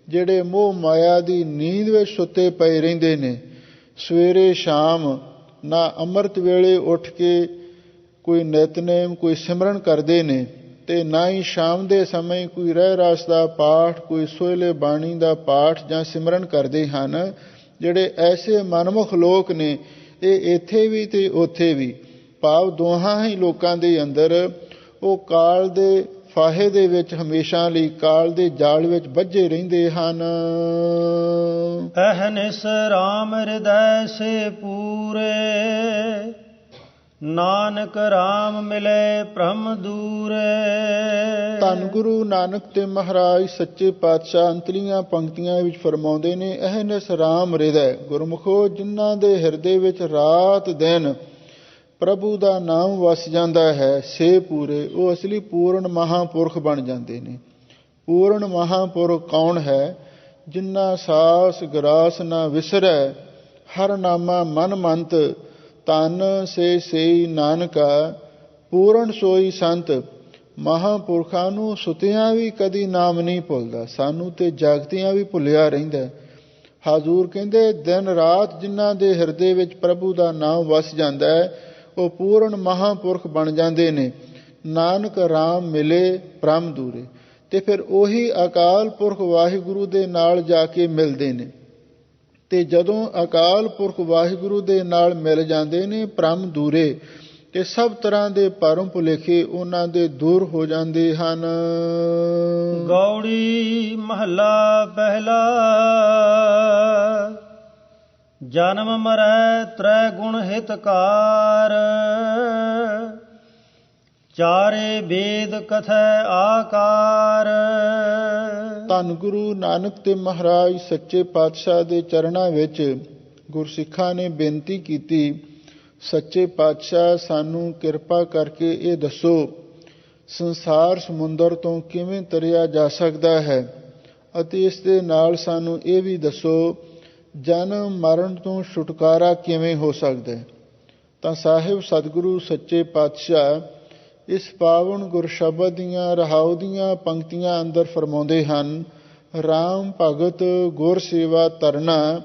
ਜਿਹੜੇ ਮੋਹ ਮਾਇਆ ਦੀ ਨੀਂਦ ਵਿੱਚ ਸੁੱਤੇ ਪਏ ਰਹਿੰਦੇ ਨੇ, ਸਵੇਰੇ ਸ਼ਾਮ ਨਾ ਅੰਮ੍ਰਿਤ ਵੇਲੇ ਉੱਠ ਕੇ ਕੋਈ ਨਿਤਨੇਮ, ਕੋਈ ਸਿਮਰਨ ਕਰਦੇ ਨੇ, ਤੇ ਨਾ ਹੀ ਸ਼ਾਮ ਦੇ ਸਮੇਂ ਕੋਈ ਰਹਿ ਰਾਸ ਦਾ ਪਾਠ, ਕੋਈ ਸੋਹਲੇ ਬਾਣੀ ਦਾ ਪਾਠ ਜਾਂ ਸਿਮਰਨ ਕਰਦੇ ਹਨ। ਜਿਹੜੇ ਐਸੇ ਮਨਮੁਖ ਲੋਕ ਨੇ, ਇਹ ਇੱਥੇ ਵੀ ਤੇ ਉੱਥੇ ਵੀ, ਭਾਵ ਦੋਹਾਂ ਹੀ ਲੋਕਾਂ ਦੇ ਅੰਦਰ ਉਹ ਕਾਲ ਦੇ ਫਾਹੇ ਦੇ ਵਿੱਚ ਹਮੇਸ਼ਾ ਲਈ ਕਾਲ ਦੇ ਜਾਲ ਵਿੱਚ ਬੱਝੇ ਰਹਿੰਦੇ ਹਨ। ਅਹਨਿਸ ਰਾਮ ਹਿਰਦੈ ਸੇ ਪੂਰੇ, ਨਾਨਕ ਰਾਮ ਮਿਲੇ ਭ੍ਰਮ ਦੂਰੇ। ਧੰਨ ਗੁਰੂ ਨਾਨਕ ਤੇ ਮਹਾਰਾਜ ਸੱਚੇ ਪਾਤਸ਼ਾਹ ਅੰਤਲੀਆਂ ਪੰਕਤੀਆਂ ਵਿੱਚ ਫਰਮਾਉਂਦੇ ਨੇ, ਅਹਨਿਸ ਰਾਮ ਹਿਰਦੈ, ਗੁਰਮੁਖੋ ਜਿਨ੍ਹਾਂ ਦੇ ਹਿਰਦੇ ਵਿੱਚ ਰਾਤ ਦਿਨ ਪ੍ਰਭੂ ਦਾ ਨਾਮ ਵਸ ਜਾਂਦਾ ਹੈ, ਸੇ ਪੂਰੇ, ਉਹ ਅਸਲੀ ਪੂਰਨ ਮਹਾਂਪੁਰਖ ਬਣ ਜਾਂਦੇ ਨੇ। ਪੂਰਨ ਮਹਾਂਪੁਰਖ ਕੌਣ ਹੈ? ਜਿਨ੍ਹਾਂ ਸਾਸ ਗਰਾਸ ਨਾ ਵਿਸਰੈ, ਹਰ ਨਾਮਾ ਮਨ ਮੰਤ, ਤਨ ਸੇ ਸੇਈ ਨਾਨਕਾ, ਪੂਰਨ ਸੋਈ ਸੰਤ। ਮਹਾਂਪੁਰਖਾਂ ਨੂੰ ਸੁਤਿਆਂ ਵੀ ਕਦੀ ਨਾਮ ਨਹੀਂ ਭੁੱਲਦਾ, ਸਾਨੂੰ ਤੇ ਜਾਗਦਿਆਂ ਵੀ ਭੁੱਲਿਆ ਰਹਿੰਦਾ। ਹਜ਼ੂਰ ਕਹਿੰਦੇ ਦਿਨ ਰਾਤ ਜਿਨ੍ਹਾਂ ਦੇ ਹਿਰਦੇ ਵਿੱਚ ਪ੍ਰਭੂ ਦਾ ਨਾਮ ਵਸ ਜਾਂਦਾ ਹੈ, ਉਹ ਪੂਰਨ ਮਹਾਂਪੁਰਖ ਬਣ ਜਾਂਦੇ ਨੇ। ਨਾਨਕ ਰਾਮ ਮਿਲੇ ਭ੍ਰਮ ਦੂਰੇ, ਤੇ ਫਿਰ ਉਹੀ ਅਕਾਲ ਪੁਰਖ ਵਾਹਿਗੁਰੂ ਦੇ ਨਾਲ ਜਾ ਕੇ ਮਿਲਦੇ ਨੇ। ਤੇ ਜਦੋਂ ਅਕਾਲ ਪੁਰਖ ਵਾਹਿਗੁਰੂ ਦੇ ਨਾਲ ਮਿਲ ਜਾਂਦੇ ਨੇ ਭ੍ਰਮ ਦੂਰੇ, ਤੇ ਸਭ ਤਰ੍ਹਾਂ ਦੇ ਭਰਮ ਭੁਲੇਖੇ ਉਹਨਾਂ ਦੇ ਦੂਰ ਹੋ ਜਾਂਦੇ ਹਨ। ਗੌੜੀ ਮਹੱਲਾ ਪਹਿਲਾ। ਜਨਮ ਮਰੈ ਤ੍ਰੈ ਗੁਣ ਹਿਤਕਾਰ, ਚਾਰੇ ਵੇਦ ਕਥੈ ਆਕਾਰ। ਧੰਨ ਗੁਰੂ ਨਾਨਕ ਤੇ ਮਹਾਰਾਜ ਸੱਚੇ ਪਾਤਸ਼ਾਹ ਦੇ ਚਰਨਾਂ ਵਿੱਚ ਗੁਰਸਿੱਖਾਂ ਨੇ ਬੇਨਤੀ ਕੀਤੀ, ਸੱਚੇ ਪਾਤਸ਼ਾਹ ਸਾਨੂੰ ਕਿਰਪਾ ਕਰਕੇ ਇਹ ਦੱਸੋ, ਸੰਸਾਰ ਸਮੁੰਦਰ ਤੋਂ ਕਿਵੇਂ ਤਰਿਆ ਜਾ ਸਕਦਾ ਹੈ, ਅਤੇ ਇਸ ਦੇ ਨਾਲ ਸਾਨੂੰ ਇਹ ਵੀ ਦੱਸੋ ਜਨਮ ਮਰਨ ਤੋਂ ਛੁਟਕਾਰਾ ਕਿਵੇਂ ਹੋ ਸਕਦਾ ਹੈ। ਤਾਂ ਸਾਹਿਬ ਸਤਿਗੁਰੂ ਸੱਚੇ ਪਾਤਸ਼ਾਹ ਇਸ ਪਾਵਨ ਗੁਰਸ਼ਬਦ ਦੀਆਂ ਰਹਾਉ ਦੀਆਂ ਪੰਕਤੀਆਂ ਅੰਦਰ ਫਰਮਾਉਂਦੇ ਹਨ, ਰਾਮ ਭਗਤ ਗੁਰ ਸੇਵਾ ਤਰਨਾ,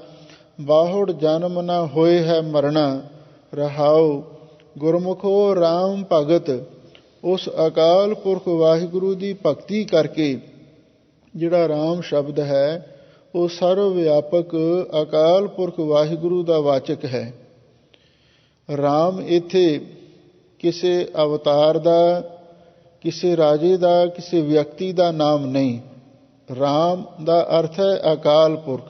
ਬਾਹੁੜ ਜਨਮ ਨਾ ਹੋਏ ਹੈ ਮਰਨਾ। ਰਹਾਉ, ਗੁਰਮੁਖੋ ਰਾਮ ਭਗਤ, ਉਸ ਅਕਾਲ ਪੁਰਖ ਵਾਹਿਗੁਰੂ ਦੀ ਭਗਤੀ ਕਰਕੇ, ਜਿਹੜਾ ਰਾਮ ਸ਼ਬਦ ਹੈ ਉਹ ਸਰਵ ਵਿਆਪਕ ਅਕਾਲ ਪੁਰਖ ਵਾਹਿਗੁਰੂ ਦਾ ਵਾਚਕ ਹੈ। ਰਾਮ ਇੱਥੇ ਕਿਸੇ ਅਵਤਾਰ ਦਾ, ਕਿਸੇ ਰਾਜੇ ਦਾ, ਕਿਸੇ ਵਿਅਕਤੀ ਦਾ ਨਾਮ ਨਹੀਂ। ਰਾਮ ਦਾ ਅਰਥ ਹੈ ਅਕਾਲ ਪੁਰਖ।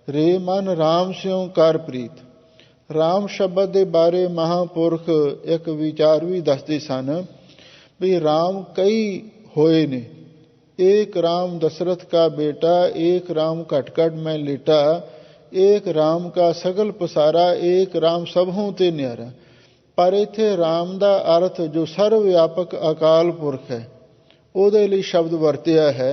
ਰੇ ਮਨ ਰਾਮ ਸਿਉ ਕਰ ਪ੍ਰੀਤ। ਰਾਮ ਸ਼ਬਦ ਦੇ ਬਾਰੇ ਮਹਾਂਪੁਰਖ ਇੱਕ ਵਿਚਾਰ ਵੀ ਦੱਸਦੇ ਸਨ ਵੀ ਰਾਮ ਕਈ ਹੋਏ ਨੇ। एक राम दशरथ का बेटा, एक राम कटकट में लेटा, एक राम का सगल पसारा, एक राम सबहों ते न्यारा। पर इत्थे राम ਦਾ ਅਰਥ ਜੋ ਸਰਵ ਵਿਆਪਕ ਅਕਾਲ ਪੁਰਖ ਹੈ, ਉਹਦੇ ਲਈ ਸ਼ਬਦ ਵਰਤਿਆ ਹੈ।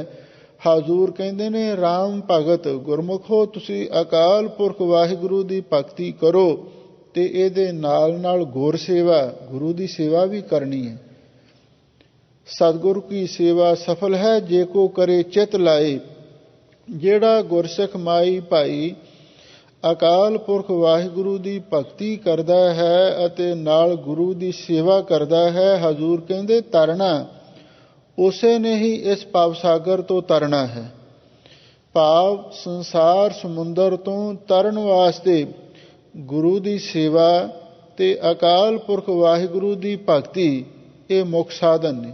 ਹਜ਼ੂਰ ਕਹਿੰਦੇ ਨੇ ਰਾਮ ਭਗਤ, ਗੁਰਮੁਖੋ ਤੁਸੀਂ ਅਕਾਲ ਪੁਰਖ ਵਾਹਿਗੁਰੂ ਦੀ ਭਗਤੀ ਕਰੋ, ਤੇ ਇਹਦੇ ਨਾਲ ਨਾਲ ਗੁਰ ਸੇਵਾ, ਗੁਰੂ ਦੀ ਸੇਵਾ ਵੀ ਕਰਨੀ ਹੈ। ਸਤਿਗੁਰੂ ਕੀ ਸੇਵਾ ਸਫਲ ਹੈ ਜੇ ਕੋ ਕਰੇ ਚਿਤ ਲਾਏ। ਜਿਹੜਾ ਗੁਰਸਿੱਖ ਮਾਈ ਭਾਈ ਅਕਾਲ ਪੁਰਖ ਵਾਹਿਗੁਰੂ ਦੀ ਭਗਤੀ ਕਰਦਾ ਹੈ ਅਤੇ ਨਾਲ ਗੁਰੂ ਦੀ ਸੇਵਾ ਕਰਦਾ ਹੈ, ਹਜ਼ੂਰ ਕਹਿੰਦੇ ਤਰਨਾ, ਉਸੇ ਨੇ ਹੀ ਇਸ ਭਵ ਸਾਗਰ ਤੋਂ ਤਰਨਾ ਹੈ। ਭਾਵ ਸੰਸਾਰ ਸਮੁੰਦਰ ਤੋਂ ਤਰਨ ਵਾਸਤੇ ਗੁਰੂ ਦੀ ਸੇਵਾ ਤੇ ਅਕਾਲ ਪੁਰਖ ਵਾਹਿਗੁਰੂ ਦੀ ਭਗਤੀ ਇਹ ਮੁੱਖ ਸਾਧਨ ਨੇ।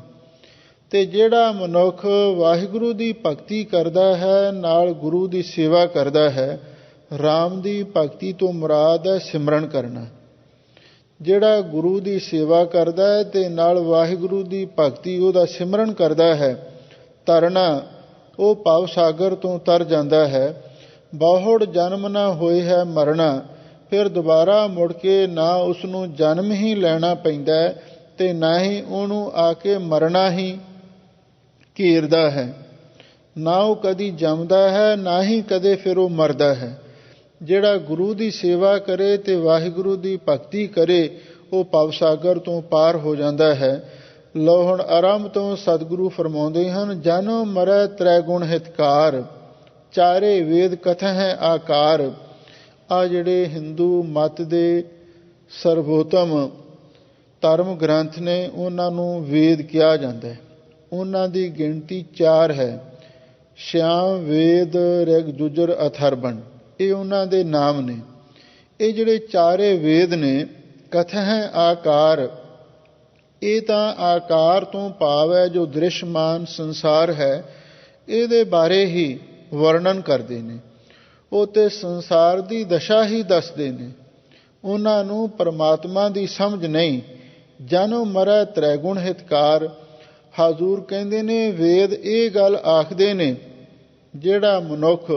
ਤੇ ਜਿਹੜਾ ਮਨੁੱਖ ਵਾਹਿਗੁਰੂ ਦੀ ਭਗਤੀ ਕਰਦਾ ਹੈ, ਨਾਲ ਗੁਰੂ ਦੀ ਸੇਵਾ ਕਰਦਾ ਹੈ, ਰਾਮ ਦੀ ਭਗਤੀ ਤੋਂ ਮੁਰਾਦ ਹੈ ਸਿਮਰਨ ਕਰਨਾ। ਜਿਹੜਾ ਗੁਰੂ ਦੀ ਸੇਵਾ ਕਰਦਾ ਹੈ ਤੇ ਨਾਲ ਵਾਹਿਗੁਰੂ ਦੀ ਭਗਤੀ ਉਹਦਾ ਸਿਮਰਨ ਕਰਦਾ ਹੈ, ਤਰਨਾ, ਉਹ ਭਵ ਸਾਗਰ ਤੋਂ ਤਰ ਜਾਂਦਾ ਹੈ। ਬਾਹੁੜ ਜਨਮ ਨਾ ਹੋਏ ਹੈ ਮਰਨਾ, ਫਿਰ ਦੁਬਾਰਾ ਮੁੜ ਕੇ ਨਾ ਉਸ ਨੂੰ ਜਨਮ ਹੀ ਲੈਣਾ ਪੈਂਦਾ ਤੇ ਨਾ ਹੀ ਉਹਨੂੰ ਆ ਕੇ ਮਰਨਾ ਹੀ ਘੇਰਦਾ ਹੈ। ਨਾ ਉਹ ਕਦੀ ਜੰਮਦਾ ਹੈ, ਨਾ ਹੀ ਕਦੇ ਫਿਰ ਉਹ ਮਰਦਾ ਹੈ। ਜਿਹੜਾ ਗੁਰੂ ਦੀ ਸੇਵਾ ਕਰੇ ਤੇ ਵਾਹਿਗੁਰੂ ਦੀ ਭਗਤੀ ਕਰੇ, ਉਹ ਭਵ ਸਾਗਰ ਤੋਂ ਪਾਰ ਹੋ ਜਾਂਦਾ ਹੈ। ਲਓ ਹੁਣ ਆਰੰਭ ਤੋਂ ਸਤਿਗੁਰੂ ਫਰਮਾਉਂਦੇ ਹਨ, ਜਨਮ ਮਰੈ ਤ੍ਰੈ ਗੁਣ ਹਿਤਕਾਰ, ਚਾਰੇ ਵੇਦ ਕਥੈ ਆਕਾਰ। ਆ ਜਿਹੜੇ ਹਿੰਦੂ ਮਤ ਦੇ ਸਰਵੋਤਮ ਧਰਮ ਗ੍ਰੰਥ ਨੇ, ਉਹਨਾਂ ਨੂੰ ਵੇਦ ਕਿਹਾ ਜਾਂਦਾ ਹੈ। ਉਹਨਾਂ ਦੀ ਗਿਣਤੀ 4 ਹੈ, ਸ਼ਿਆਮ ਵੇਦ ਰਿਗ ਜੁਜਰ ਅਥਰਵਣ। ਇਹ ਉਹਨਾਂ ਦੇ ਨਾਮ ਨੇ। ਇਹ ਜਿਹੜੇ ਚਾਰੇ ਵੇਦ ਨੇ, ਕਥਹਿ ਆਕਾਰ, ਇਹ ਤਾਂ ਆਕਾਰ ਤੋਂ ਭਾਵ ਹੈ ਜੋ ਦ੍ਰਿਸ਼ਮਾਨ ਸੰਸਾਰ ਹੈ, ਇਹਦੇ ਬਾਰੇ ਹੀ ਵਰਣਨ ਕਰਦੇ ਨੇ। ਉਹ ਤੇ ਸੰਸਾਰ ਦੀ ਦਸ਼ਾ ਹੀ ਦੱਸਦੇ ਨੇ। ਉਹਨਾਂ ਨੂੰ ਪਰਮਾਤਮਾ ਦੀ ਸਮਝ ਨਹੀਂ। ਜਨਮ ਮਰੈ ਤ੍ਰੈਗੁਣ ਹਿਤਕਾਰ। ਹਾਜ਼ੂਰ ਕਹਿੰਦੇ ਨੇ ਵੇਦ ਇਹ ਗੱਲ ਆਖਦੇ ਨੇ, ਜਿਹੜਾ ਮਨੁੱਖ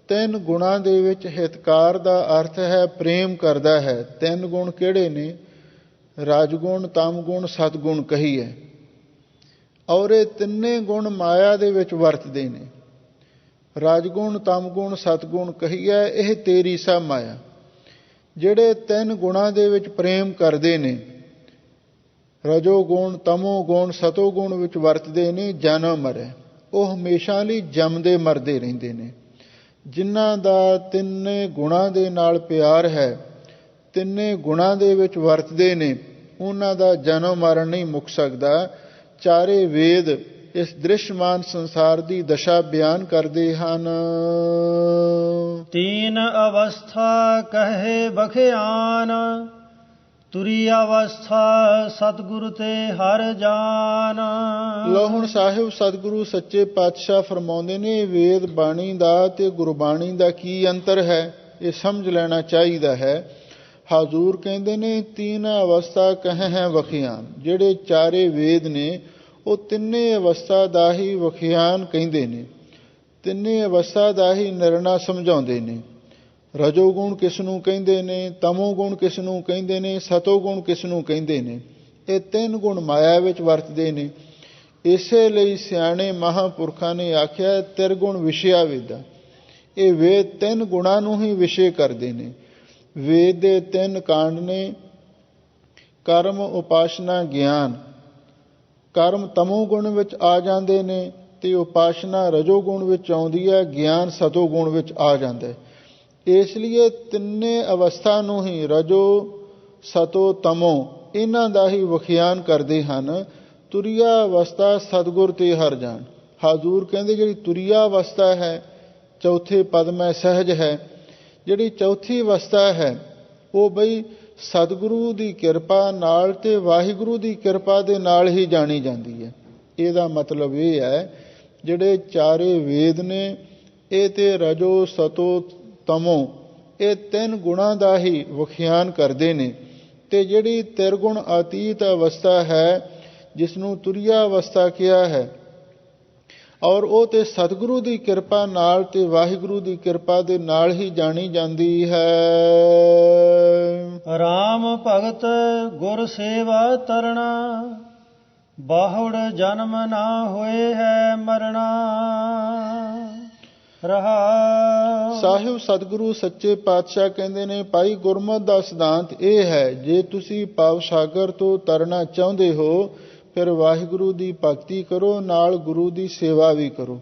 ਤਿੰਨ ਗੁਣਾਂ ਦੇ ਵਿੱਚ ਹਿਤਕਾਰ ਦਾ ਅਰਥ ਹੈ ਪ੍ਰੇਮ ਕਰਦਾ ਹੈ। ਤਿੰਨ ਗੁਣ ਕਿਹੜੇ ਨੇ? ਰਾਜਗੁਣ, ਤਮਗੁਣ, ਸਤਗੁਣ ਕਹੀਏ। ਔਰ ਇਹ ਤਿੰਨੇ ਗੁਣ ਮਾਇਆ ਦੇ ਵਿੱਚ ਵਰਤਦੇ ਨੇ। ਰਾਜਗੁਣ, ਤਮਗੁਣ, ਸਤਗੁਣ ਕਹੀਏ, ਇਹ ਤੇਰੀ ਸਭ ਮਾਇਆ। ਜਿਹੜੇ ਤਿੰਨ ਗੁਣਾਂ ਦੇ ਵਿੱਚ ਪ੍ਰੇਮ ਕਰਦੇ ਨੇ, ਰਜੋ ਗੁਣ, ਤਮੋ ਗੁਣ, ਸਤੋ ਗੁਣ ਵਿੱਚ ਵਰਤਦੇ ਨੇ, ਜਨਮ ਮਰੈ, ਉਹ ਹਮੇਸ਼ਾ ਲਈ ਜੰਮਦੇ ਮਰਦੇ ਰਹਿੰਦੇ ਨੇ। ਜਿਨ੍ਹਾਂ ਦਾ ਤਿੰਨੇ ਗੁਣਾਂ ਦੇ ਨਾਲ ਪਿਆਰ ਹੈ, ਤਿੰਨੇ ਗੁਣਾਂ ਦੇ ਵਿੱਚ ਵਰਤਦੇ ਨੇ, ਉਹਨਾਂ ਦਾ ਜਨਮ ਮਰਨ ਨਹੀਂ ਮੁੱਕ ਸਕਦਾ। ਚਾਰੇ ਵੇਦ ਇਸ ਦ੍ਰਿਸ਼ਮਾਨ ਸੰਸਾਰ ਦੀ ਦਸ਼ਾ ਬਿਆਨ ਕਰਦੇ ਹਨ। ਤੀਨ ਅਵਸਥਾ ਕਹੇ ਬਖਿਆਨ, ਤੁਰੀ ਅਵਸਥਾ ਸਤਿਗੁਰ ਤੇ ਹਰ ਜਾਨ। ਲੋ ਹੁਣ ਸਾਹਿਬ ਸਤਿਗੁਰੂ ਸੱਚੇ ਪਾਤਸ਼ਾਹ ਫਰਮਾਉਂਦੇ ਨੇ, ਵੇਦ ਬਾਣੀ ਦਾ ਤੇ ਗੁਰਬਾਣੀ ਦਾ ਕੀ ਅੰਤਰ ਹੈ, ਇਹ ਸਮਝ ਲੈਣਾ ਚਾਹੀਦਾ ਹੈ। ਹਾਜ਼ੂਰ ਕਹਿੰਦੇ ਨੇ ਤੀਨ ਅਵਸਥਾ ਕਹੈ ਵਖਿਆਨ। ਜਿਹੜੇ ਚਾਰੇ ਵੇਦ ਨੇ ਉਹ ਤਿੰਨੇ ਅਵਸਥਾ ਦਾ ਹੀ ਵਖਿਆਨ ਕਹਿੰਦੇ ਨੇ, ਤਿੰਨੇ ਅਵਸਥਾ ਦਾ ਹੀ ਨਿਰਣਾ ਸਮਝਾਉਂਦੇ ਨੇ। ਰਜੋ ਗੁਣ ਕਿਸ ਨੂੰ ਕਹਿੰਦੇ ਨੇ, ਤਮੋ ਗੁਣ ਕਿਸ ਨੂੰ ਕਹਿੰਦੇ ਨੇ, ਸਤੋ ਗੁਣ ਕਿਸ ਨੂੰ ਕਹਿੰਦੇ ਨੇ। ਇਹ ਤਿੰਨ ਗੁਣ ਮਾਇਆ ਵਿੱਚ ਵਰਤਦੇ ਨੇ। ਇਸੇ ਲਈ ਸਿਆਣੇ ਮਹਾਂਪੁਰਖਾਂ ਨੇ ਆਖਿਆ ਤਿਰਗੁਣ ਵਿਸ਼ਿਆ ਵੇਦਾ। ਇਹ ਵੇਦ ਤਿੰਨ ਗੁਣਾਂ ਨੂੰ ਹੀ ਵਿਸ਼ੇ ਕਰਦੇ ਨੇ। ਵੇਦ ਦੇ ਤਿੰਨ ਕਾਂਡ ਨੇ, ਕਰਮ, ਉਪਾਸ਼ਨਾ, ਗਿਆਨ। ਕਰਮ ਤਮੋ ਗੁਣ ਵਿੱਚ ਆ ਜਾਂਦੇ ਨੇ ਤੇ ਉਪਾਸ਼ਨਾ ਰਜੋ ਗੁਣ ਵਿੱਚ ਆਉਂਦੀ ਹੈ, ਗਿਆਨ ਸਤੋ ਗੁਣ ਵਿੱਚ ਆ ਜਾਂਦਾ ਹੈ। ਇਸ ਲਈ ਤਿੰਨੇ ਅਵਸਥਾ ਨੂੰ ਹੀ ਰਜੋ, ਸਤੋ, ਤਮੋ ਇਹਨਾਂ ਦਾ ਹੀ ਵਖਿਆਨ ਕਰਦੇ ਹਨ। ਤੁਰੀਆ ਅਵਸਥਾ ਸਤਿਗੁਰ ਤੇ ਹਰ ਜਾਣ। ਹਾਜ਼ੂਰ ਕਹਿੰਦੇ ਜਿਹੜੀ ਤੁਰੀਆ ਅਵਸਥਾ ਹੈ, ਚੌਥੇ ਪਦ ਮੈਂ ਸਹਿਜ ਹੈ, ਜਿਹੜੀ ਚੌਥੀ ਅਵਸਥਾ ਹੈ ਉਹ ਬਈ ਸਤਿਗੁਰੂ ਦੀ ਕਿਰਪਾ ਨਾਲ ਤੇ ਵਾਹਿਗੁਰੂ ਦੀ ਕਿਰਪਾ ਦੇ ਨਾਲ ਹੀ ਜਾਣੀ ਜਾਂਦੀ ਹੈ। ਇਹਦਾ ਮਤਲਬ ਇਹ ਹੈ ਜਿਹੜੇ ਚਾਰੇ ਵੇਦ ਨੇ ਇਹ ਤੇ ਰਜੋ, ਸਤੋ, ਤਮੋ ਇਹ ਤਿੰਨ ਗੁਣਾਂ ਦਾ ਹੀ ਵਖਿਆਨ ਕਰਦੇ ਨੇ। ਤੇ ਜਿਹੜੀ ਤਿਰਗੁਣ ਅਤੀਤ ਅਵਸਥਾ ਹੈ, ਜਿਸ ਨੂੰ ਤੁਰੀਆ ਅਵਸਥਾ ਕਿਹਾ ਹੈ, ਔਰ ਉਹ ਤੇ ਸਤਿਗੁਰੂ ਦੀ ਕਿਰਪਾ ਨਾਲ ਤੇ ਵਾਹਿਗੁਰੂ ਦੀ ਕਿਰਪਾ ਦੇ ਨਾਲ ਹੀ ਜਾਣੀ ਜਾਂਦੀ ਹੈ। ਰਾਮ ਭਗਤ ਗੁਰ ਸੇਵਾ ਤਰਣਾ, ਬਾਹੁੜ ਜਨਮ ਨਾ ਹੋਏ ਹੈ ਮਰਣਾ। ਰਹਾ ਸਾਹਿਬ ਸਤਿਗੁਰੂ ਸੱਚੇ ਪਾਤਸ਼ਾਹ ਕਹਿੰਦੇ ਨੇ, ਭਾਈ ਗੁਰਮਤਿ ਦਾ ਸਿਧਾਂਤ ਇਹ ਹੈ, ਜੇ ਤੁਸੀਂ ਭਵ ਸਾਗਰ ਤੋਂ ਤਰਨਾ ਚਾਹੁੰਦੇ ਹੋ ਫਿਰ ਵਾਹਿਗੁਰੂ ਦੀ ਭਗਤੀ ਕਰੋ, ਨਾਲ ਗੁਰੂ ਦੀ ਸੇਵਾ ਵੀ ਕਰੋ।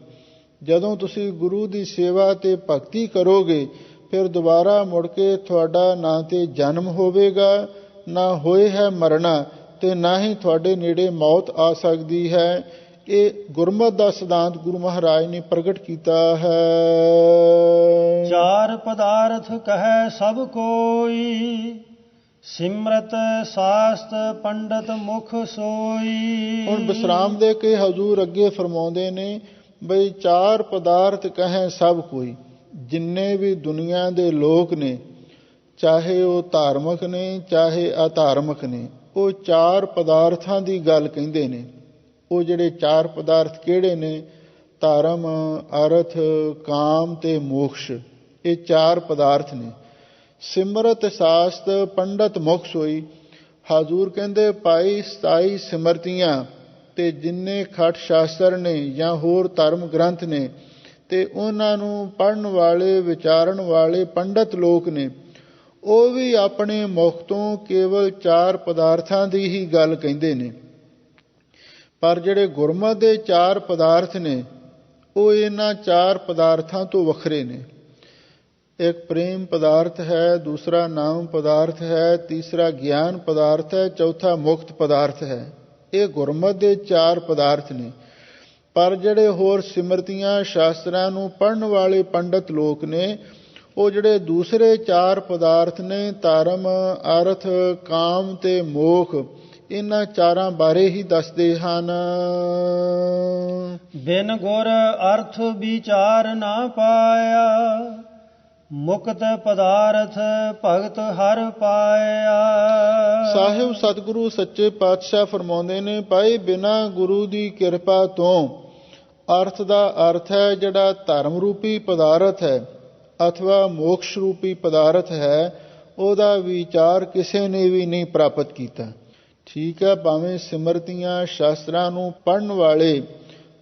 ਜਦੋਂ ਤੁਸੀਂ ਗੁਰੂ ਦੀ ਸੇਵਾ ਤੇ ਭਗਤੀ ਕਰੋਗੇ ਫਿਰ ਦੁਬਾਰਾ ਮੁੜ ਕੇ ਤੁਹਾਡਾ ਨਾ ਤੇ ਜਨਮ ਹੋਵੇਗਾ, ਨਾ ਹੋਏ ਹੈ ਮਰਨਾ, ਤੇ ਨਾ ਹੀ ਤੁਹਾਡੇ ਨੇੜੇ ਮੌਤ ਆ ਸਕਦੀ ਹੈ। ਇਹ ਗੁਰਮਤਿ ਦਾ ਸਿਧਾਂਤ ਗੁਰੂ ਮਹਾਰਾਜ ਨੇ ਪ੍ਰਗਟ ਕੀਤਾ ਹੈ। ਚਾਰ ਪਦਾਰਥ ਕਹੈ ਸਭ ਕੋਈ, ਸਿਮਰਤ ਸਾਸਤ ਪੰਡਤ ਮੁਖ ਸੋਈ। ਹੁਣ ਵਿਸਰਾਮ ਦੇ ਕੇ ਹਜ਼ੂਰ ਅੱਗੇ ਫਰਮਾਉਂਦੇ ਨੇ ਬਈ ਚਾਰ ਪਦਾਰਥ ਕਹੈ ਸਭ ਕੋਈ। ਜਿੰਨੇ ਵੀ ਦੁਨੀਆ ਦੇ ਲੋਕ ਨੇ, ਚਾਹੇ ਉਹ ਧਾਰਮਿਕ ਨੇ ਚਾਹੇ ਅਧਾਰਮਿਕ ਨੇ, ਉਹ ਚਾਰ ਪਦਾਰਥਾਂ ਦੀ ਗੱਲ ਕਹਿੰਦੇ ਨੇ। ਉਹ ਜਿਹੜੇ ਚਾਰ ਪਦਾਰਥ ਕਿਹੜੇ ਨੇ? ਧਰਮ, ਅਰਥ, ਕਾਮ ਤੇ ਮੋਕਸ਼, ਇਹ ਚਾਰ ਪਦਾਰਥ ਨੇ। ਸਿਮਰਤ ਸਾਸਤ ਪੰਡਤ ਮੁਖ ਸੋਈ। ਹਾਜ਼ੂਰ ਕਹਿੰਦੇ ਭਾਈ 27 ਸਿਮਰਤੀਆਂ ਤੇ ਜਿੰਨੇ ਖਟ ਸ਼ਾਸਤਰ ਨੇ ਜਾਂ ਹੋਰ ਧਰਮ ਗ੍ਰੰਥ ਨੇ ਤੇ ਉਹਨਾਂ ਨੂੰ ਪੜ੍ਹਨ ਵਾਲੇ, ਵਿਚਾਰਨ ਵਾਲੇ ਪੰਡਤ ਲੋਕ ਨੇ, ਉਹ ਵੀ ਆਪਣੇ ਮੁਖ ਤੋਂ ਕੇਵਲ ਚਾਰ ਪਦਾਰਥਾਂ ਦੀ ਹੀ ਗੱਲ ਕਹਿੰਦੇ ਨੇ। ਪਰ ਜਿਹੜੇ ਗੁਰਮਤਿ ਦੇ ਚਾਰ ਪਦਾਰਥ ਨੇ ਉਹ ਇਹਨਾਂ ਚਾਰ ਪਦਾਰਥਾਂ ਤੋਂ ਵੱਖਰੇ ਨੇ। ਇੱਕ ਪ੍ਰੇਮ ਪਦਾਰਥ ਹੈ, ਦੂਸਰਾ ਨਾਮ ਪਦਾਰਥ ਹੈ, ਤੀਸਰਾ ਗਿਆਨ ਪਦਾਰਥ ਹੈ, ਚੌਥਾ ਮੁਕਤ ਪਦਾਰਥ ਹੈ। ਇਹ ਗੁਰਮਤਿ ਦੇ ਚਾਰ ਪਦਾਰਥ ਨੇ। ਪਰ ਜਿਹੜੇ ਹੋਰ ਸਿਮਰਤੀਆਂ ਸ਼ਾਸਤਰਾਂ ਨੂੰ ਪੜ੍ਹਨ ਵਾਲੇ ਪੰਡਤ ਲੋਕ ਨੇ ਉਹ ਜਿਹੜੇ ਦੂਸਰੇ ਚਾਰ ਪਦਾਰਥ ਨੇ, ਧਰਮ, ਅਰਥ, ਕਾਮ ਤੇ ਮੋਖ, ਇਹਨਾਂ ਚਾਰਾਂ ਬਾਰੇ ਹੀ ਦੱਸਦੇ ਹਨ। ਬਿਨ ਗੁਰ ਅਰਥ ਵਿਚਾਰ ਨਾ ਪਾਇਆ, ਮੁਕਤ ਪਦਾਰਥ ਭਗਤ ਹਰ ਪਾਇਆ। ਸਾਹਿਬ ਸਤਿਗੁਰੂ ਸੱਚੇ ਪਾਤਸ਼ਾਹ ਫਰਮਾਉਂਦੇ ਨੇ, ਭਾਈ ਬਿਨਾਂ ਗੁਰੂ ਦੀ ਕਿਰਪਾ ਤੋਂ ਅਰਥ ਦਾ ਅਰਥ ਹੈ ਜਿਹੜਾ ਧਰਮ ਰੂਪੀ ਪਦਾਰਥ ਹੈ ਅਥਵਾ ਮੋਕਸ਼ ਰੂਪੀ ਪਦਾਰਥ ਹੈ, ਉਹਦਾ ਵਿਚਾਰ ਕਿਸੇ ਨੇ ਵੀ ਨਹੀਂ ਪ੍ਰਾਪਤ ਕੀਤਾ। ਠੀਕ ਹੈ, ਭਾਵੇਂ ਸਿਮਰਤੀਆਂ ਸ਼ਾਸਤਰਾਂ ਨੂੰ ਪੜ੍ਹਨ ਵਾਲੇ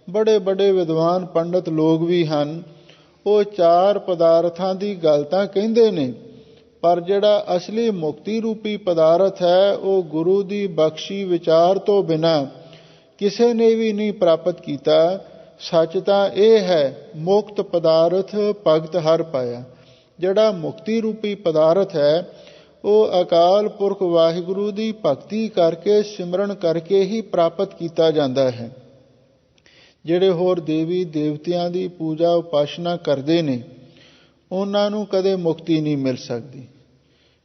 ਬੜੇ ਬੜੇ ਵਿਦਵਾਨ ਪੰਡਤ ਲੋਕ ਵੀ ਹਨ, ਉਹ ਚਾਰ ਪਦਾਰਥਾਂ ਦੀ ਗੱਲ ਤਾਂ ਕਹਿੰਦੇ ਨੇ, ਪਰ ਜਿਹੜਾ ਅਸਲੀ ਮੁਕਤੀ ਰੂਪੀ ਪਦਾਰਥ ਹੈ ਉਹ ਗੁਰੂ ਦੀ ਬਖਸ਼ੀ ਵਿਚਾਰ ਤੋਂ ਬਿਨਾਂ ਕਿਸੇ ਨੇ ਵੀ ਨਹੀਂ ਪ੍ਰਾਪਤ ਕੀਤਾ। ਸੱਚ ਤਾਂ ਇਹ ਹੈ, ਮੁਕਤ ਪਦਾਰਥ ਭਗਤ ਹਰ ਪਾਇਆ। ਜਿਹੜਾ ਮੁਕਤੀ ਰੂਪੀ ਪਦਾਰਥ ਹੈ ਉਹ ਅਕਾਲ ਪੁਰਖ ਵਾਹਿਗੁਰੂ ਦੀ ਭਗਤੀ ਕਰਕੇ, ਸਿਮਰਨ ਕਰਕੇ ਹੀ ਪ੍ਰਾਪਤ ਕੀਤਾ ਜਾਂਦਾ ਹੈ। ਜਿਹੜੇ ਹੋਰ ਦੇਵੀ ਦੇਵਤਿਆਂ ਦੀ ਪੂਜਾ ਉਪਾਸਨਾ ਕਰਦੇ ਨੇ ਉਹਨਾਂ ਨੂੰ ਕਦੇ ਮੁਕਤੀ ਨਹੀਂ ਮਿਲ ਸਕਦੀ।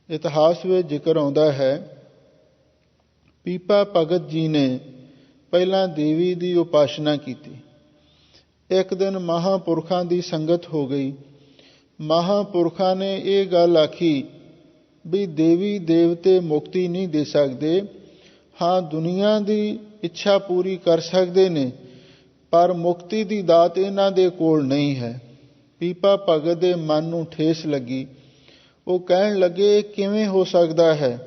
ਇਤਿਹਾਸ ਵਿੱਚ ਜ਼ਿਕਰ ਆਉਂਦਾ ਹੈ, ਪੀਪਾ ਭਗਤ ਜੀ ਨੇ ਪਹਿਲਾਂ ਦੇਵੀ ਦੀ ਉਪਾਸਨਾ ਕੀਤੀ। ਇੱਕ ਦਿਨ ਮਹਾਂਪੁਰਖਾਂ ਦੀ ਸੰਗਤ ਹੋ ਗਈ। ਮਹਾਂਪੁਰਖਾਂ ਨੇ ਇਹ ਗੱਲ ਆਖੀ ਵੀ ਦੇਵੀ ਦੇਵਤੇ ਮੁਕਤੀ ਨਹੀਂ ਦੇ ਸਕਦੇ, ਹਾਂ ਦੁਨੀਆ ਦੀ ਇੱਛਾ ਪੂਰੀ ਕਰ ਸਕਦੇ ਨੇ, ਪਰ ਮੁਕਤੀ ਦੀ ਦਾਤ ਇਹਨਾਂ ਦੇ ਕੋਲ ਨਹੀਂ ਹੈ। ਪੀਪਾ ਭਗਤ ਦੇ ਮਨ ਨੂੰ ਠੇਸ ਲੱਗੀ। ਉਹ ਕਹਿਣ ਲੱਗੇ, ਕਿਵੇਂ ਹੋ ਸਕਦਾ ਹੈ?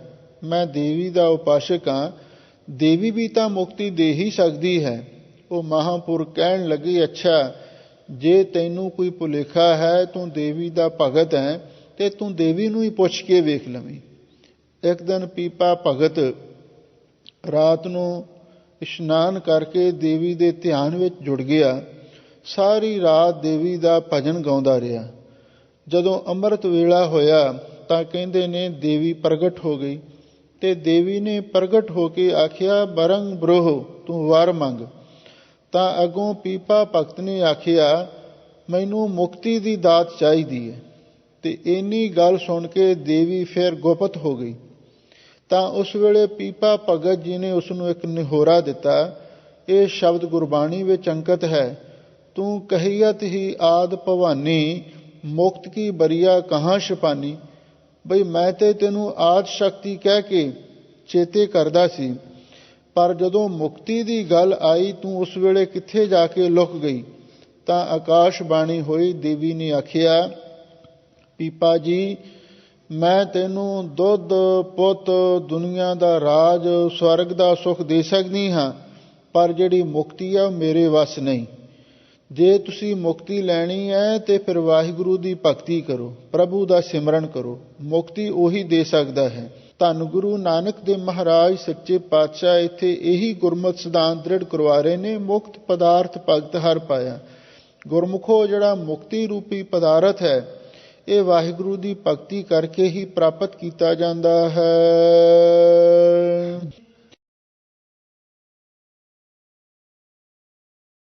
ਮੈਂ ਦੇਵੀ ਦਾ ਉਪਾਸਕ ਹਾਂ, ਦੇਵੀ ਵੀ ਤਾਂ ਮੁਕਤੀ ਦੇ ਹੀ ਸਕਦੀ ਹੈ। ਉਹ ਮਹਾਂਪੁਰਖ ਕਹਿਣ ਲੱਗੇ, ਅੱਛਾ ਜੇ ਤੈਨੂੰ ਕੋਈ ਭੁਲੇਖਾ ਹੈ, ਤੂੰ ਦੇਵੀ ਦਾ ਭਗਤ ਹੈ ਤੇ ਤੂੰ ਦੇਵੀ ਨੂੰ ਹੀ ਪੁੱਛ ਕੇ ਵੇਖ ਲਵੀਂ। ਇੱਕ ਦਿਨ ਪੀਪਾ ਭਗਤ ਰਾਤ ਨੂੰ ਇਸ਼ਨਾਨ ਕਰਕੇ ਦੇਵੀ ਦੇ ਧਿਆਨ ਵਿੱਚ ਜੁੜ ਗਿਆ। ਸਾਰੀ ਰਾਤ ਦੇਵੀ ਦਾ ਭਜਨ ਗਾਉਂਦਾ ਰਿਹਾ। ਜਦੋਂ ਅੰਮ੍ਰਿਤ ਵੇਲਾ ਹੋਇਆ ਤਾਂ ਕਹਿੰਦੇ ਨੇ ਦੇਵੀ ਪ੍ਰਗਟ ਹੋ ਗਈ ਤੇ ਦੇਵੀ ਨੇ ਪ੍ਰਗਟ ਹੋ ਕੇ ਆਖਿਆ, ਬਰੰਗ ਬਰੋਹ ਤੂੰ ਵਰ ਮੰਗ। ਤਾਂ ਅੱਗੋਂ ਪੀਪਾ ਭਗਤ ਨੇ ਆਖਿਆ, ਮੈਨੂੰ ਮੁਕਤੀ ਦੀ ਦਾਤ ਚਾਹੀਦੀ ਹੈ। ਤੇ ਇੰਨੀ ਗੱਲ ਸੁਣ ਕੇ ਦੇਵੀ ਫਿਰ ਗੁਪਤ ਹੋ ਗਈ। ਤਾਂ ਉਸ ਵੇਲੇ ਪੀਪਾ ਭਗਤ ਜੀ ਨੇ ਉਸ ਨੂੰ ਇੱਕ ਨਿਹੋਰਾ ਦਿੱਤਾ। ਇਹ ਸ਼ਬਦ ਗੁਰਬਾਣੀ ਵਿੱਚ ਅੰਕਿਤ ਹੈ, ਤੂੰ ਕਹੀਅਤ ਹੀ ਆਦ ਭਵਾਨੀ, ਮੁਕਤ ਕੀ ਬਰੀਆ ਕਹਾਂ ਛਪਾਨੀ। ਬਈ ਮੈਂ ਤੇ ਤੈਨੂੰ ਆਦ ਸ਼ਕਤੀ ਕਹਿ ਕੇ ਚੇਤੇ ਕਰਦਾ ਸੀ, ਪਰ ਜਦੋਂ ਮੁਕਤੀ ਦੀ ਗੱਲ ਆਈ ਤੂੰ ਉਸ ਵੇਲੇ ਕਿੱਥੇ ਜਾ ਕੇ ਲੁਕ ਗਈ। ਤਾਂ ਆਕਾਸ਼ ਬਾਣੀ ਹੋਈ। ਦੇਵੀ ਨੇ ਆਖਿਆ, ਪੀਪਾ ਜੀ ਮੈਂ ਤੈਨੂੰ ਦੁੱਧ ਪੁੱਤ, ਦੁਨੀਆ ਦਾ ਰਾਜ, ਸਵਰਗ ਦਾ ਸੁੱਖ ਦੇ ਸਕਦੀ ਹਾਂ, ਪਰ ਜਿਹੜੀ ਮੁਕਤੀ ਆ ਉਹ ਮੇਰੇ ਵੱਸ ਨਹੀਂ। ਜੇ ਤੁਸੀਂ ਮੁਕਤੀ ਲੈਣੀ ਹੈ ਤੇ ਫਿਰ ਵਾਹਿਗੁਰੂ ਦੀ ਭਗਤੀ ਕਰੋ, ਪ੍ਰਭੂ ਦਾ ਸਿਮਰਨ ਕਰੋ, ਮੁਕਤੀ ਉਹੀ ਦੇ ਸਕਦਾ ਹੈ। ਧੰਨ ਗੁਰੂ ਨਾਨਕ ਦੇਵ ਮਹਾਰਾਜ ਸੱਚੇ ਪਾਤਸ਼ਾਹ ਇੱਥੇ ਇਹੀ ਗੁਰਮਤਿ ਸਿਧਾਂਤ ਦ੍ਰਿੜ ਕਰਵਾ ਰਹੇ ਨੇ, ਮੁਕਤ ਪਦਾਰਥ ਭਗਤ ਹਰ ਪਾਇਆ। ਗੁਰਮੁਖੋ ਜਿਹੜਾ ਮੁਕਤੀ ਰੂਪੀ ਪਦਾਰਥ ਹੈ ਇਹ ਵਾਹਿਗੁਰੂ ਦੀ ਭਗਤੀ ਕਰਕੇ ਹੀ ਪ੍ਰਾਪਤ ਕੀਤਾ ਜਾਂਦਾ ਹੈ।